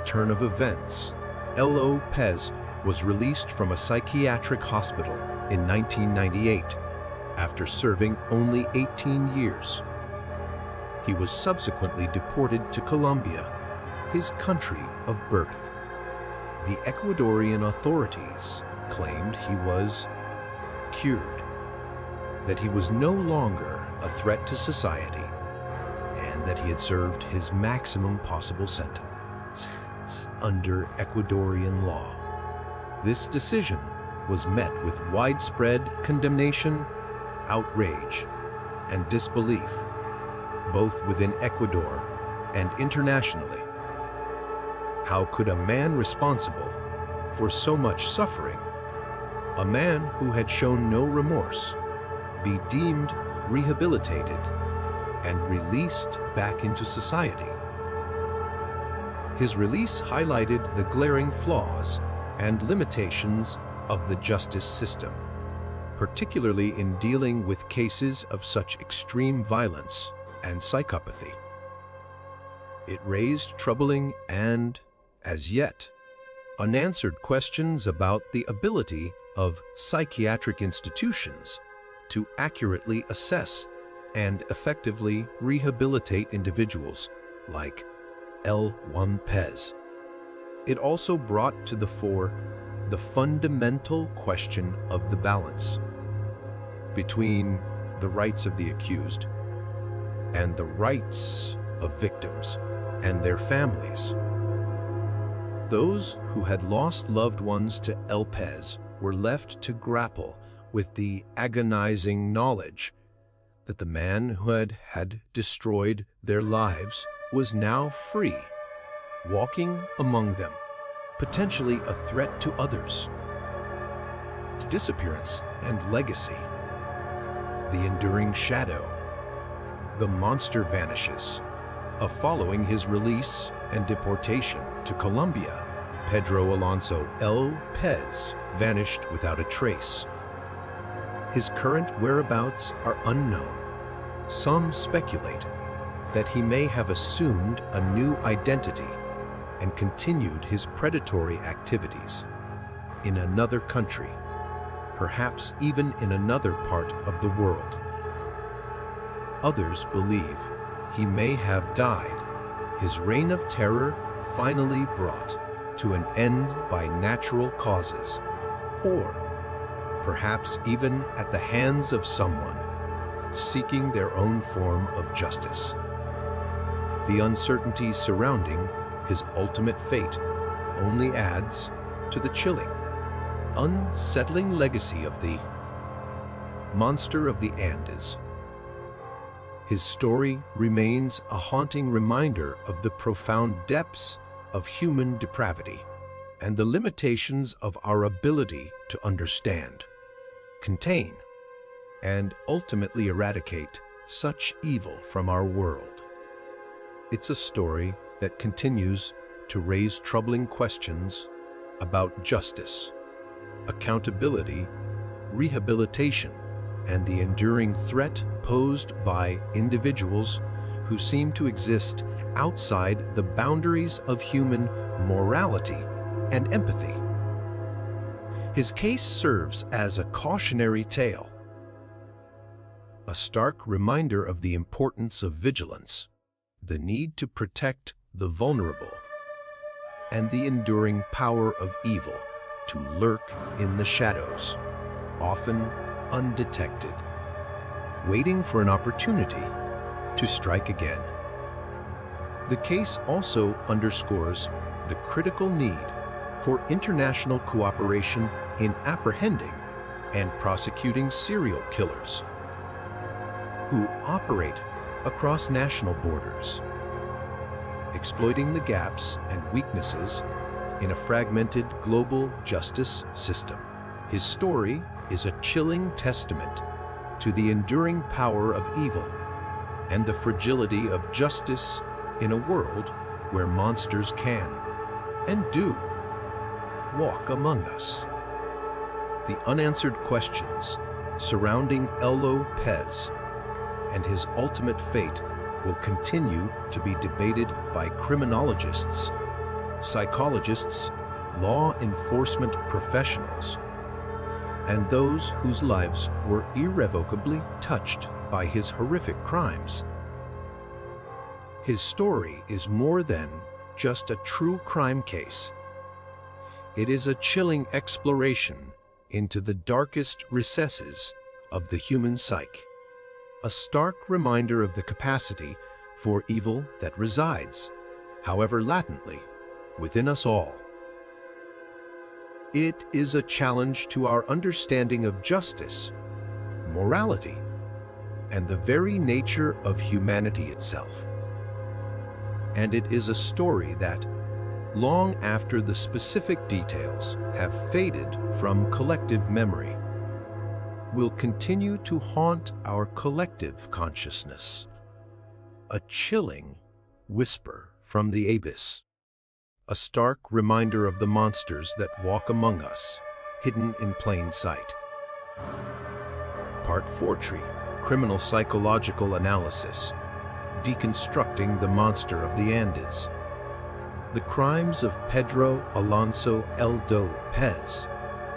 turn of events, López was released from a psychiatric hospital in 1998 after serving only 18 years. He was subsequently deported to Colombia, his country of birth. The Ecuadorian authorities claimed he was cured, that he was no longer a threat to society, and that he had served his maximum possible sentence under Ecuadorian law. This decision was met with widespread condemnation, outrage, and disbelief, both within Ecuador and internationally. How could a man responsible for so much suffering, a man who had shown no remorse, be deemed rehabilitated and released back into society? His release highlighted the glaring flaws and limitations of the justice system, particularly in dealing with cases of such extreme violence and psychopathy. It raised troubling and, as yet, unanswered questions about the ability of psychiatric institutions to accurately assess and effectively rehabilitate individuals like López. It also brought to the fore the fundamental question of the balance between the rights of the accused and the rights of victims and their families. Those who had lost loved ones to López were left to grapple with the agonizing knowledge that the man who had destroyed their lives was now free, walking among them, potentially a threat to others. Disappearance and legacy. The enduring shadow. The monster vanishes. Following his release and deportation to Colombia, Pedro Alonso López vanished without a trace. His current whereabouts are unknown. Some speculate that he may have assumed a new identity and continued his predatory activities in another country, perhaps even in another part of the world. Others believe he may have died, his reign of terror finally brought to an end by natural causes, or perhaps even at the hands of someone seeking their own form of justice. The uncertainty surrounding his ultimate fate only adds to the chilling unsettling legacy of the monster of the Andes. His story remains a haunting reminder of the profound depths of human depravity and the limitations of our ability to understand, contain, and ultimately eradicate such evil from our world. It's a story that continues to raise troubling questions about justice, accountability, rehabilitation, and the enduring threat posed by individuals who seem to exist outside the boundaries of human morality and empathy. His case serves as a cautionary tale, a stark reminder of the importance of vigilance, the need to protect the vulnerable, and the enduring power of evil to lurk in the shadows, often undetected, waiting for an opportunity to strike again. The case also underscores the critical need for international cooperation in apprehending and prosecuting serial killers who operate across national borders, exploiting the gaps and weaknesses in a fragmented global justice system. His story is a chilling testament to the enduring power of evil and the fragility of justice in a world where monsters can, and do, walk among us. The unanswered questions surrounding López and his ultimate fate will continue to be debated by criminologists, psychologists, law enforcement professionals, and those whose lives were irrevocably touched by his horrific crimes. His story is more than just a true crime case. It is a chilling exploration into the darkest recesses of the human psyche, a stark reminder of the capacity for evil that resides, however latently, within us all. It is a challenge to our understanding of justice, morality, and the very nature of humanity itself. And it is a story that, long after the specific details have faded from collective memory, will continue to haunt our collective consciousness. A chilling whisper from the abyss, a stark reminder of the monsters that walk among us, hidden in plain sight. Part 4: Criminal Psychological Analysis, Deconstructing the Monster of the Andes. The crimes of Pedro Alonso López,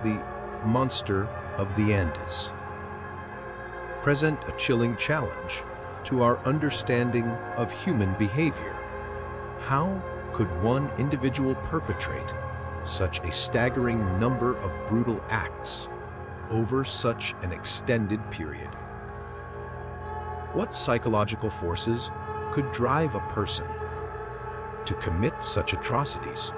the monster of the Andes, present a chilling challenge to our understanding of human behavior. How could one individual perpetrate such a staggering number of brutal acts over such an extended period? What psychological forces could drive a person to commit such atrocities?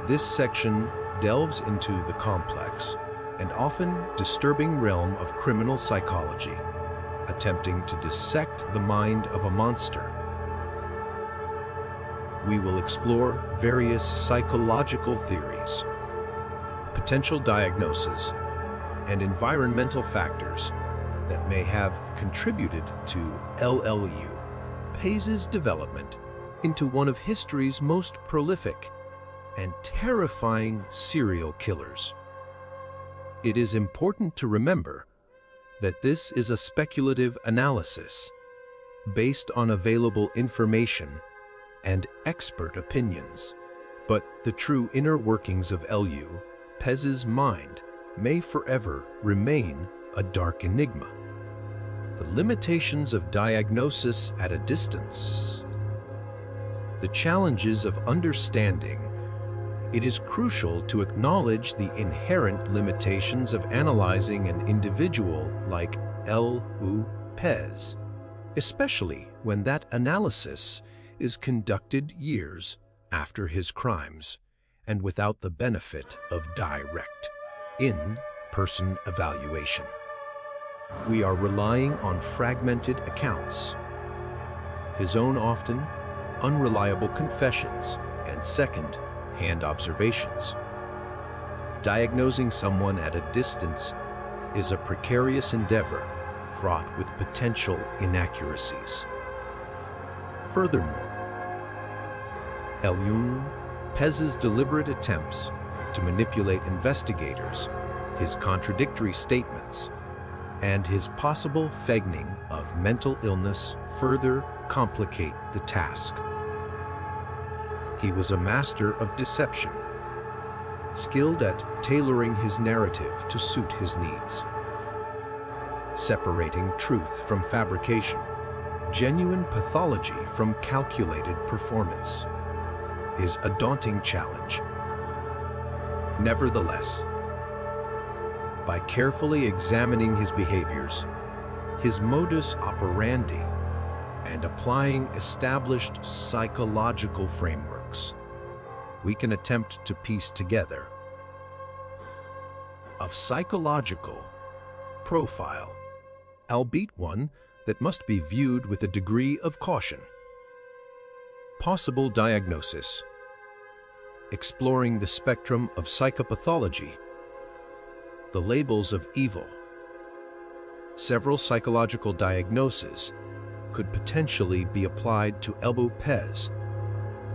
This section delves into the complex and often disturbing realm of criminal psychology, attempting to dissect the mind of a monster. We will explore various psychological theories, potential diagnoses, and environmental factors that may have contributed to López's development into one of history's most prolific and terrifying serial killers. It is important to remember that this is a speculative analysis based on available information and expert opinions, but the true inner workings of López's mind may forever remain a dark enigma. The limitations of diagnosis at a distance, the challenges of understanding. It is crucial to acknowledge the inherent limitations of analyzing an individual like López, especially when that analysis is conducted years after his crimes and without the benefit of direct, in-person evaluation. We are relying on fragmented accounts, his own often unreliable confessions, and second-hand observations. Diagnosing someone at a distance is a precarious endeavor fraught with potential inaccuracies. Furthermore, López's deliberate attempts to manipulate investigators, his contradictory statements, and his possible feigning of mental illness further complicate the task. He was a master of deception, skilled at tailoring his narrative to suit his needs. Separating truth from fabrication, genuine pathology from calculated performance, is a daunting challenge. Nevertheless, by carefully examining his behaviors, his modus operandi, and applying established psychological frameworks, we can attempt to piece together a psychological profile, albeit one that must be viewed with a degree of caution. Possible diagnosis. Exploring the spectrum of psychopathology, the labels of evil. Several psychological diagnoses could potentially be applied to López,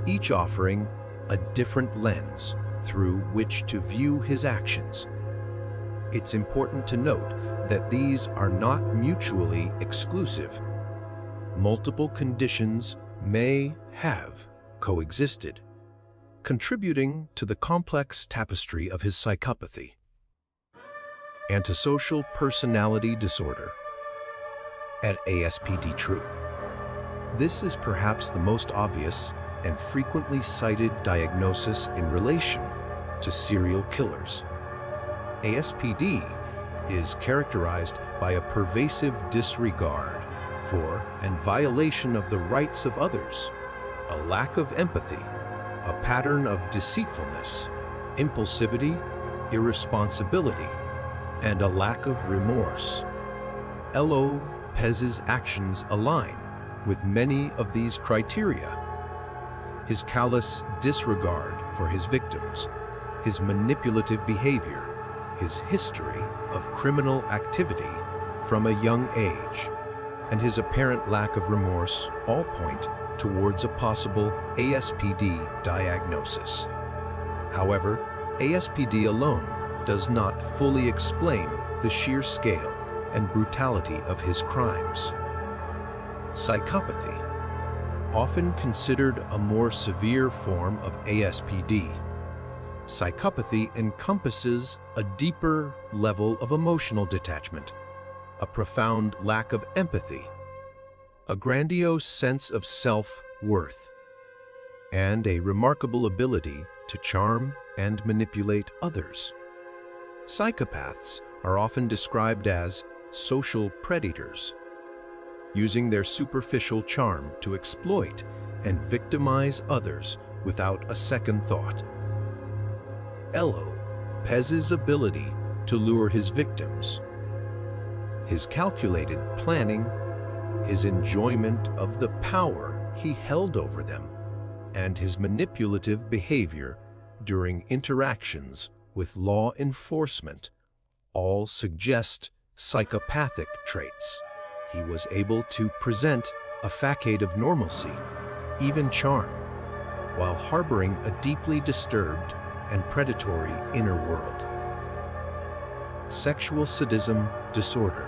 each offering a different lens through which to view his actions. It's important to note that these are not mutually exclusive. Multiple conditions may have coexisted, contributing to the complex tapestry of his psychopathy. Antisocial personality disorder, at ASPD true. This is perhaps the most obvious and frequently cited diagnosis in relation to serial killers. ASPD is characterized by a pervasive disregard for and violation of the rights of others, a lack of empathy, a pattern of deceitfulness, impulsivity, irresponsibility, and a lack of remorse. López's actions align with many of these criteria. His callous disregard for his victims, his manipulative behavior, his history of criminal activity from a young age, and his apparent lack of remorse all point towards a possible ASPD diagnosis. However, ASPD alone does not fully explain the sheer scale and brutality of his crimes. Psychopathy, often considered a more severe form of ASPD, psychopathy encompasses a deeper level of emotional detachment, a profound lack of empathy, a grandiose sense of self-worth, and a remarkable ability to charm and manipulate others. Psychopaths are often described as social predators, using their superficial charm to exploit and victimize others without a second thought. López's ability to lure his victims, his calculated planning, his enjoyment of the power he held over them, and his manipulative behavior during interactions with law enforcement all suggest psychopathic traits. He was able to present a facade of normalcy, even charm, while harboring a deeply disturbed and predatory inner world. Sexual sadism disorder.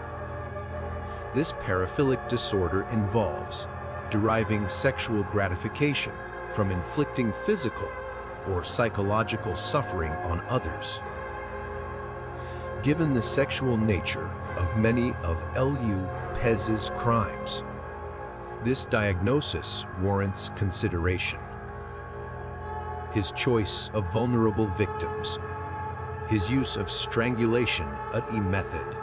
This paraphilic disorder involves deriving sexual gratification from inflicting physical or psychological suffering on others. Given the sexual nature of many of López's crimes, this diagnosis warrants consideration. His choice of vulnerable victims, his use of strangulation, a method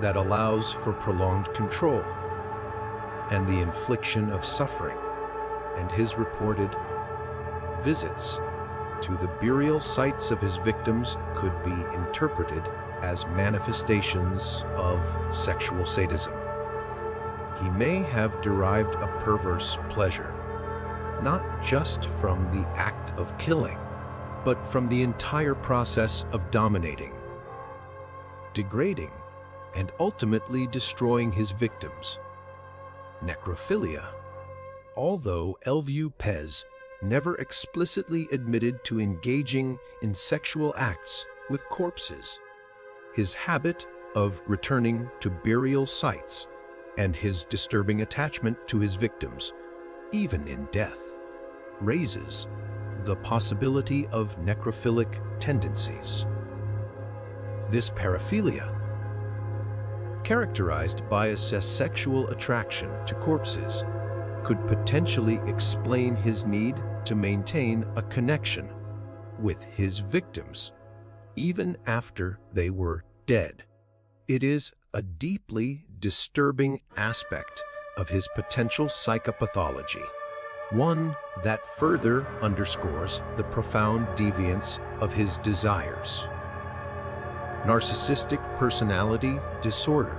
that allows for prolonged control, and the infliction of suffering, and his reported visits to the burial sites of his victims could be interpreted as manifestations of sexual sadism. He may have derived a perverse pleasure, not just from the act of killing, but from the entire process of dominating, degrading, and ultimately destroying his victims. Necrophilia. Although López never explicitly admitted to engaging in sexual acts with corpses, his habit of returning to burial sites and his disturbing attachment to his victims, even in death, raises the possibility of necrophilic tendencies. This paraphilia, characterized by a sexual attraction to corpses, could potentially explain his need to maintain a connection with his victims, even after they were dead. It is a deeply disturbing aspect of his potential psychopathology, one that further underscores the profound deviance of his desires. Narcissistic personality disorder,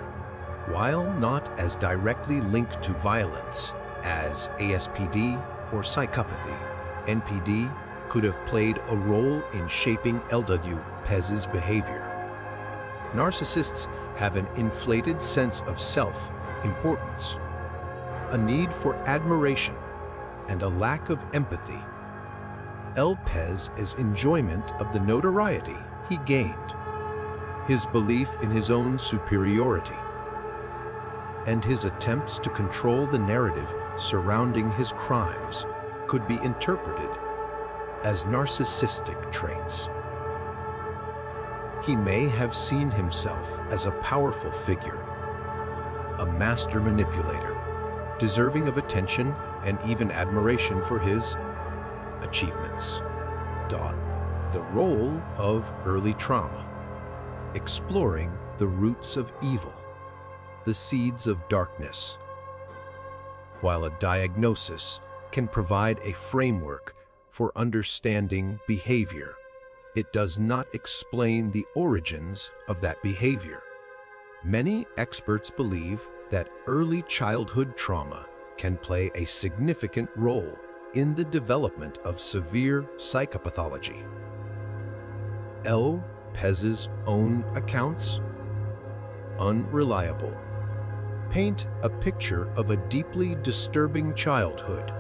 while not as directly linked to violence as ASPD or psychopathy, NPD could have played a role in shaping López's behavior. Narcissists have an inflated sense of self-importance, a need for admiration, and a lack of empathy. López's enjoyment of the notoriety he gained, his belief in his own superiority, and his attempts to control the narrative surrounding his crimes could be interpreted as narcissistic traits. He may have seen himself as a powerful figure, a master manipulator, deserving of attention and even admiration for his achievements. The role of early trauma, exploring the roots of evil, the seeds of darkness. While a diagnosis can provide a framework for understanding behavior, it does not explain the origins of that behavior. Many experts believe that early childhood trauma can play a significant role in the development of severe psychopathology. López's own accounts, unreliable, paint a picture of a deeply disturbing childhood.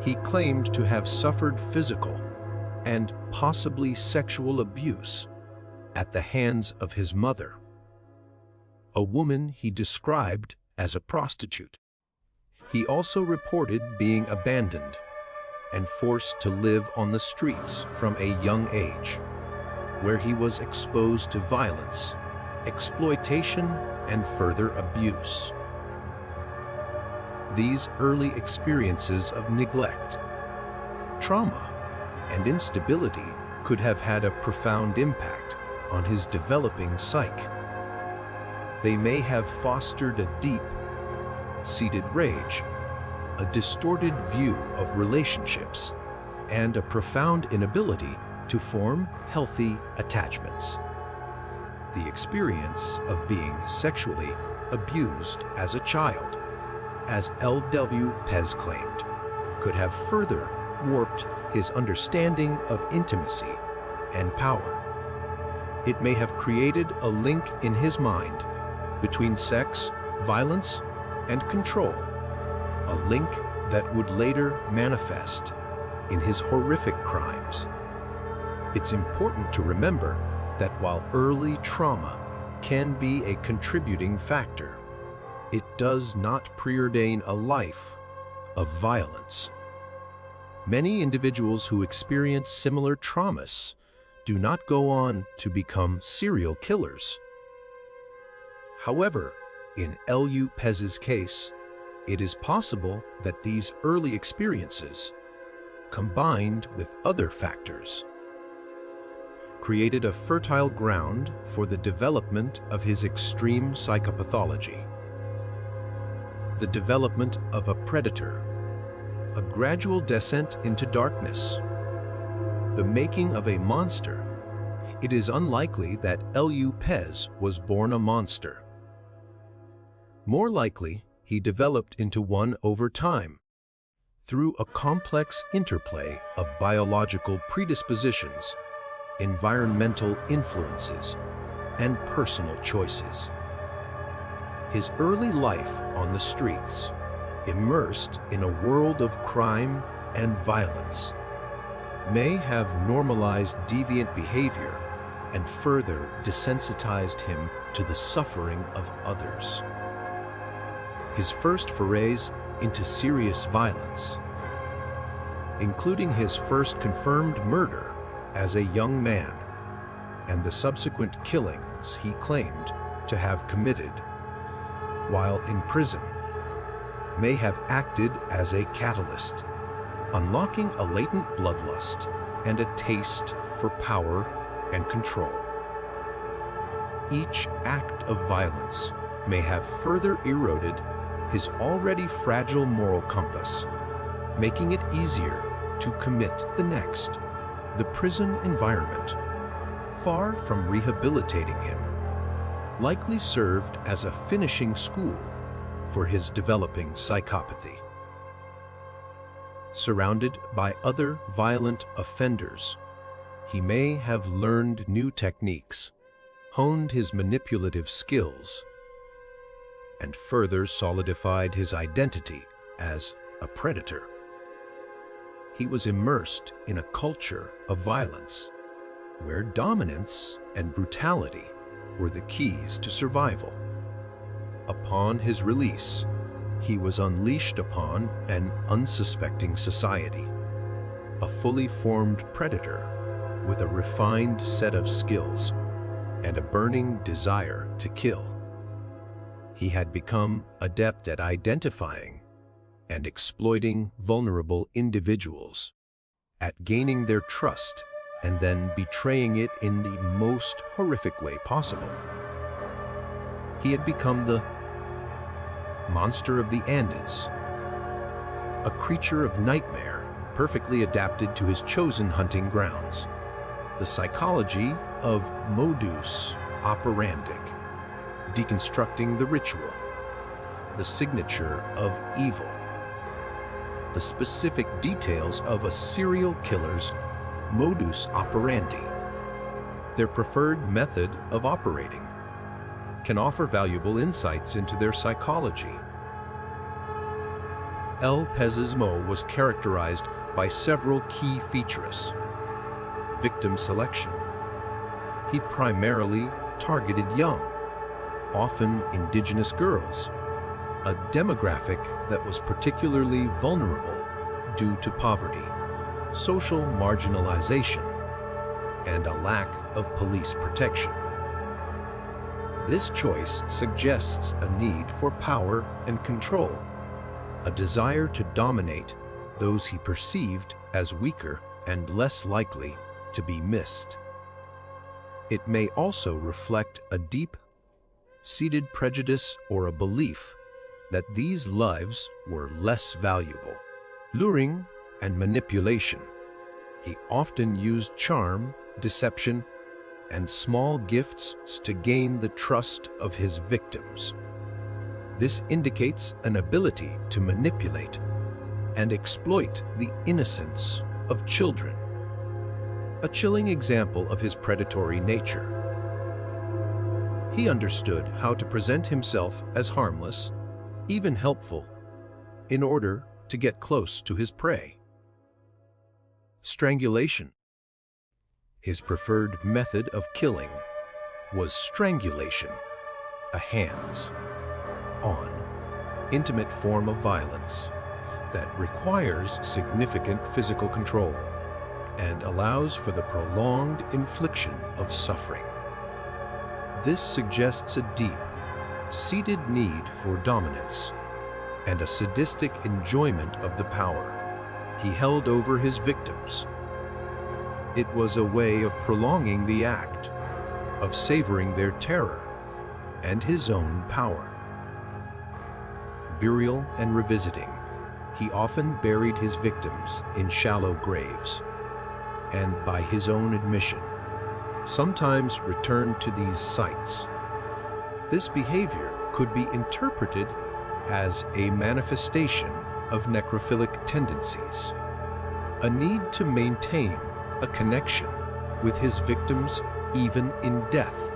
He claimed to have suffered physical and possibly sexual abuse at the hands of his mother, a woman he described as a prostitute. He also reported being abandoned and forced to live on the streets from a young age, where he was exposed to violence, exploitation, and further abuse. These early experiences of neglect, trauma, and instability could have had a profound impact on his developing psyche. They may have fostered a deep-seated rage, a distorted view of relationships, and a profound inability to form healthy attachments. The experience of being sexually abused as a child, as López claimed, could have further warped his understanding of intimacy and power. It may have created a link in his mind between sex, violence, and control, a link that would later manifest in his horrific crimes. It's important to remember that while early trauma can be a contributing factor, it does not preordain a life of violence. Many individuals who experience similar traumas do not go on to become serial killers. However, in López's case, it is possible that these early experiences, combined with other factors, created a fertile ground for the development of his extreme psychopathology. The development of a predator, a gradual descent into darkness, the making of a monster, it is unlikely that López was born a monster. More likely, he developed into one over time, through a complex interplay of biological predispositions, environmental influences, and personal choices. His early life on the streets, immersed in a world of crime and violence, may have normalized deviant behavior and further desensitized him to the suffering of others. His first forays into serious violence, including his first confirmed murder as a young man and the subsequent killings he claimed to have committed while in prison, may have acted as a catalyst, unlocking a latent bloodlust and a taste for power and control. Each act of violence may have further eroded his already fragile moral compass, making it easier to commit the next. The prison environment, far from rehabilitating him, likely served as a finishing school for his developing psychopathy. Surrounded by other violent offenders, he may have learned new techniques, honed his manipulative skills, and further solidified his identity as a predator. He was immersed in a culture of violence, where dominance and brutality were the keys to survival. Upon his release, he was unleashed upon an unsuspecting society, a fully formed predator with a refined set of skills and a burning desire to kill. He had become adept at identifying and exploiting vulnerable individuals, at gaining their trust and then betraying it in the most horrific way possible. He had become the monster of the Andes, a creature of nightmare perfectly adapted to his chosen hunting grounds. The psychology of modus operandi, deconstructing the ritual, the signature of evil, the specific details of a serial killer's modus operandi, their preferred method of operating, can offer valuable insights into their psychology. López's MO was characterized by several key features. Victim selection. He primarily targeted young, often indigenous girls, a demographic that was particularly vulnerable due to poverty, social marginalization, and a lack of police protection. This choice suggests a need for power and control, a desire to dominate those he perceived as weaker and less likely to be missed. It may also reflect a deep-seated prejudice or a belief that these lives were less valuable. Luring and manipulation. He often used charm, deception, and small gifts to gain the trust of his victims. This indicates an ability to manipulate and exploit the innocence of children. A chilling example of his predatory nature. He understood how to present himself as harmless, even helpful, in order to get close to his prey. Strangulation. His preferred method of killing was strangulation, a hands-on, intimate form of violence that requires significant physical control and allows for the prolonged infliction of suffering. This suggests a deep-seated need for dominance and a sadistic enjoyment of the power he held over his victims. It was a way of prolonging the act, of savoring their terror and his own power. Burial and revisiting. He often buried his victims in shallow graves, and, by his own admission, sometimes returned to these sites. This behavior could be interpreted as a manifestation of necrophilic tendencies, a need to maintain a connection with his victims even in death.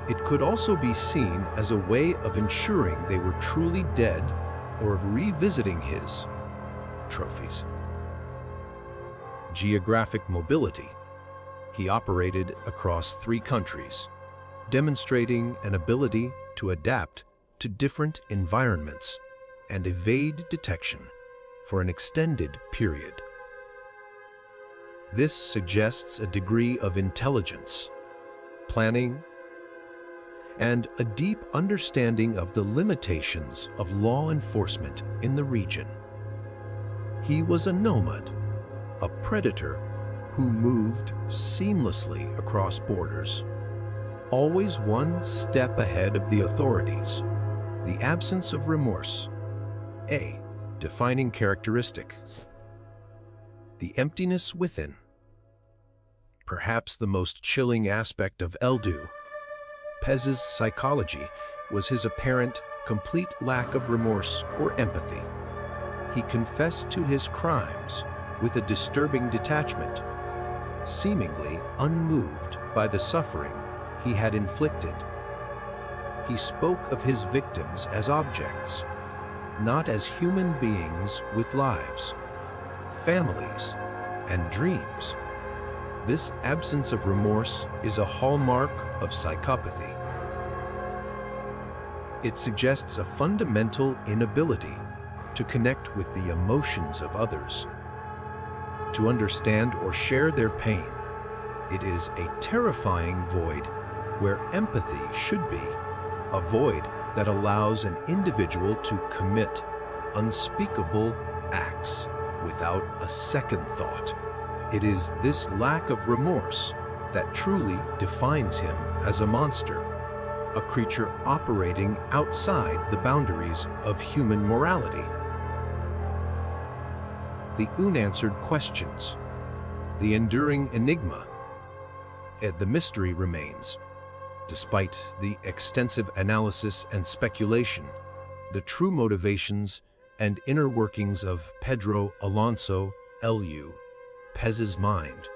It could also be seen as a way of ensuring they were truly dead or of revisiting his trophies. Geographic mobility. He operated across 3 countries, demonstrating an ability to adapt to different environments and evade detection for an extended period. This suggests a degree of intelligence, planning, and a deep understanding of the limitations of law enforcement in the region. He was a nomad, a predator who moved seamlessly across borders, always one step ahead of the authorities. The absence of remorse, a defining characteristic. The emptiness within. Perhaps the most chilling aspect of López's psychology was his apparent, complete lack of remorse or empathy. He confessed to his crimes with a disturbing detachment, seemingly unmoved by the suffering he had inflicted. He spoke of his victims as objects, not as human beings with lives, families, and dreams. This absence of remorse is a hallmark of psychopathy. It suggests a fundamental inability to connect with the emotions of others, to understand or share their pain. It is a terrifying void where empathy should be, a void that allows an individual to commit unspeakable acts without a second thought. It is this lack of remorse that truly defines him as a monster, a creature operating outside the boundaries of human morality. The unanswered questions, the enduring enigma, and the mystery remains. Despite the extensive analysis and speculation, the true motivations and inner workings of Pedro Alonso López's mind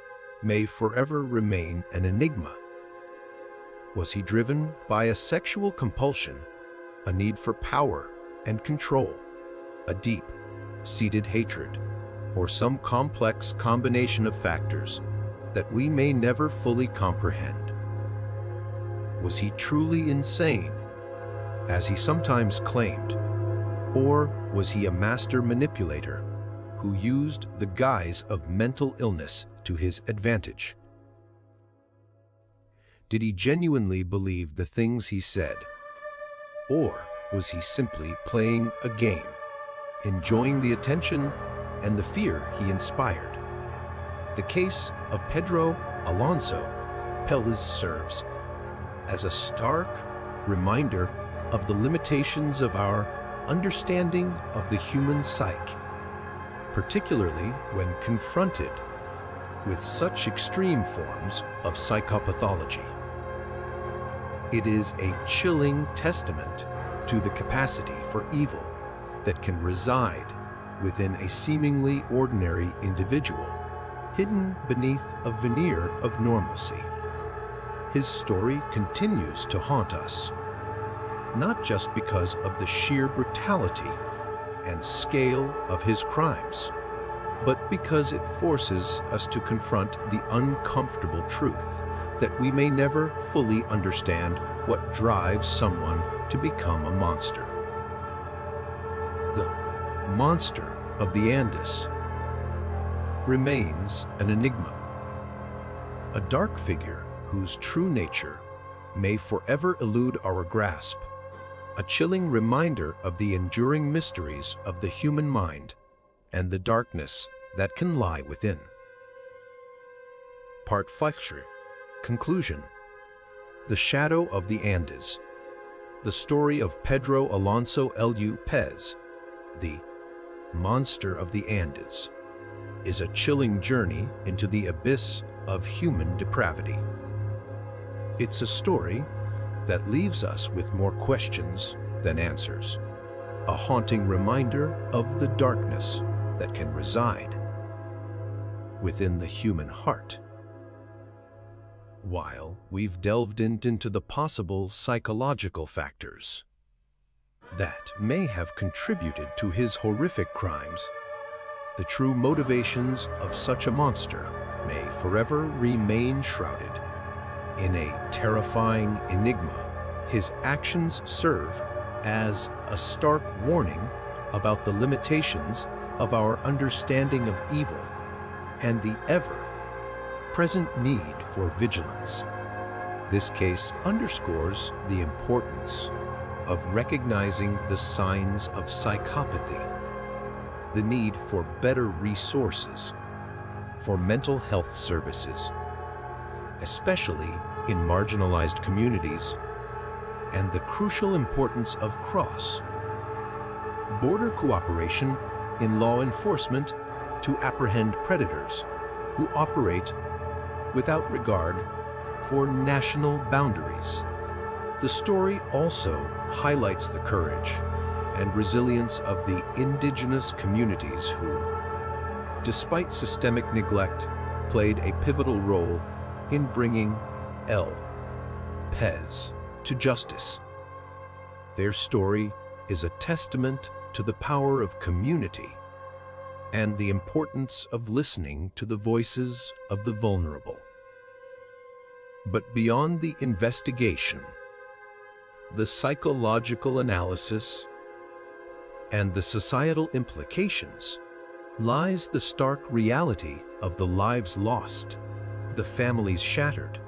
may forever remain an enigma. Was he driven by a sexual compulsion, a need for power and control, a deep-seated hatred, or some complex combination of factors that we may never fully comprehend? Was he truly insane, as he sometimes claimed, or was he a master manipulator who used the guise of mental illness to his advantage? Did he genuinely believe the things he said, or was he simply playing a game, enjoying the attention and the fear he inspired? The case of Pedro Alonso López serves as a stark reminder of the limitations of our understanding of the human psyche, particularly when confronted with such extreme forms of psychopathology. It is a chilling testament to the capacity for evil that can reside within a seemingly ordinary individual, hidden beneath a veneer of normalcy. His story continues to haunt us, not just because of the sheer brutality and scale of his crimes, but because it forces us to confront the uncomfortable truth that we may never fully understand what drives someone to become a monster. The monster of the Andes remains an enigma, a dark figure whose true nature may forever elude our grasp, a chilling reminder of the enduring mysteries of the human mind and the darkness that can lie within. Part 5. Conclusion. The Shadow of the Andes. The story of Pedro Alonso López, the Monster of the Andes. is a chilling journey into the abyss of human depravity. It's a story that leaves us with more questions than answers, a haunting reminder of the darkness that can reside within the human heart. While we've delved into the possible psychological factors that may have contributed to his horrific crimes, the true motivations of such a monster may forever remain shrouded in a terrifying enigma. His actions serve as a stark warning about the limitations of our understanding of evil and the ever-present need for vigilance. This case underscores the importance of recognizing the signs of psychopathy, the need for better resources for mental health services, especially in marginalized communities, and the crucial importance of cross-border cooperation in law enforcement to apprehend predators who operate without regard for national boundaries. The story also highlights the courage and resilience of the indigenous communities who, despite systemic neglect, played a pivotal role in bringing López to justice. Their story is a testament to the power of community and the importance of listening to the voices of the vulnerable. But beyond the investigation, the psychological analysis, and the societal implications, lies the stark reality of the lives lost, the families shattered,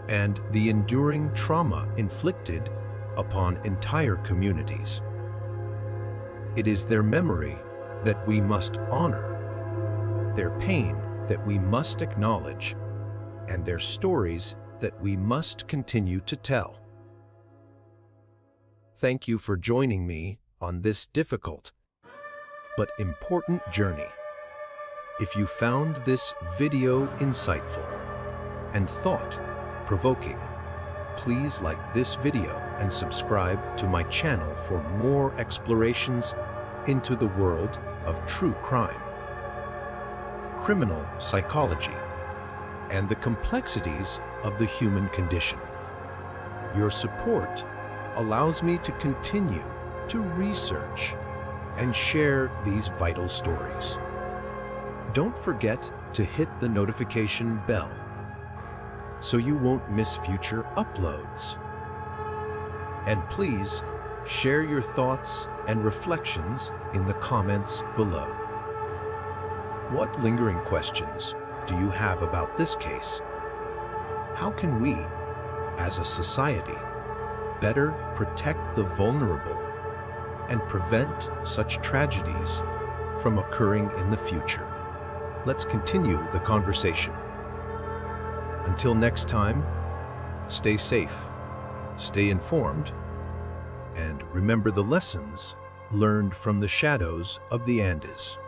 and the enduring trauma inflicted upon entire communities. It is their memory that we must honor, their pain that we must acknowledge, and their stories that we must continue to tell. Thank you for joining me on this difficult but important journey. If you found this video insightful and thought-provoking, please like this video and subscribe to my channel for more explorations into the world of true crime, criminal psychology, and the complexities of the human condition. Your support allows me to continue to research and share these vital stories. Don't forget to hit the notification bell so you won't miss future uploads. And please share your thoughts and reflections in the comments below. What lingering questions do you have about this case? How can we, as a society, better protect the vulnerable and prevent such tragedies from occurring in the future? Let's continue the conversation. Until next time, stay safe, stay informed, and remember the lessons learned from the shadows of the Andes.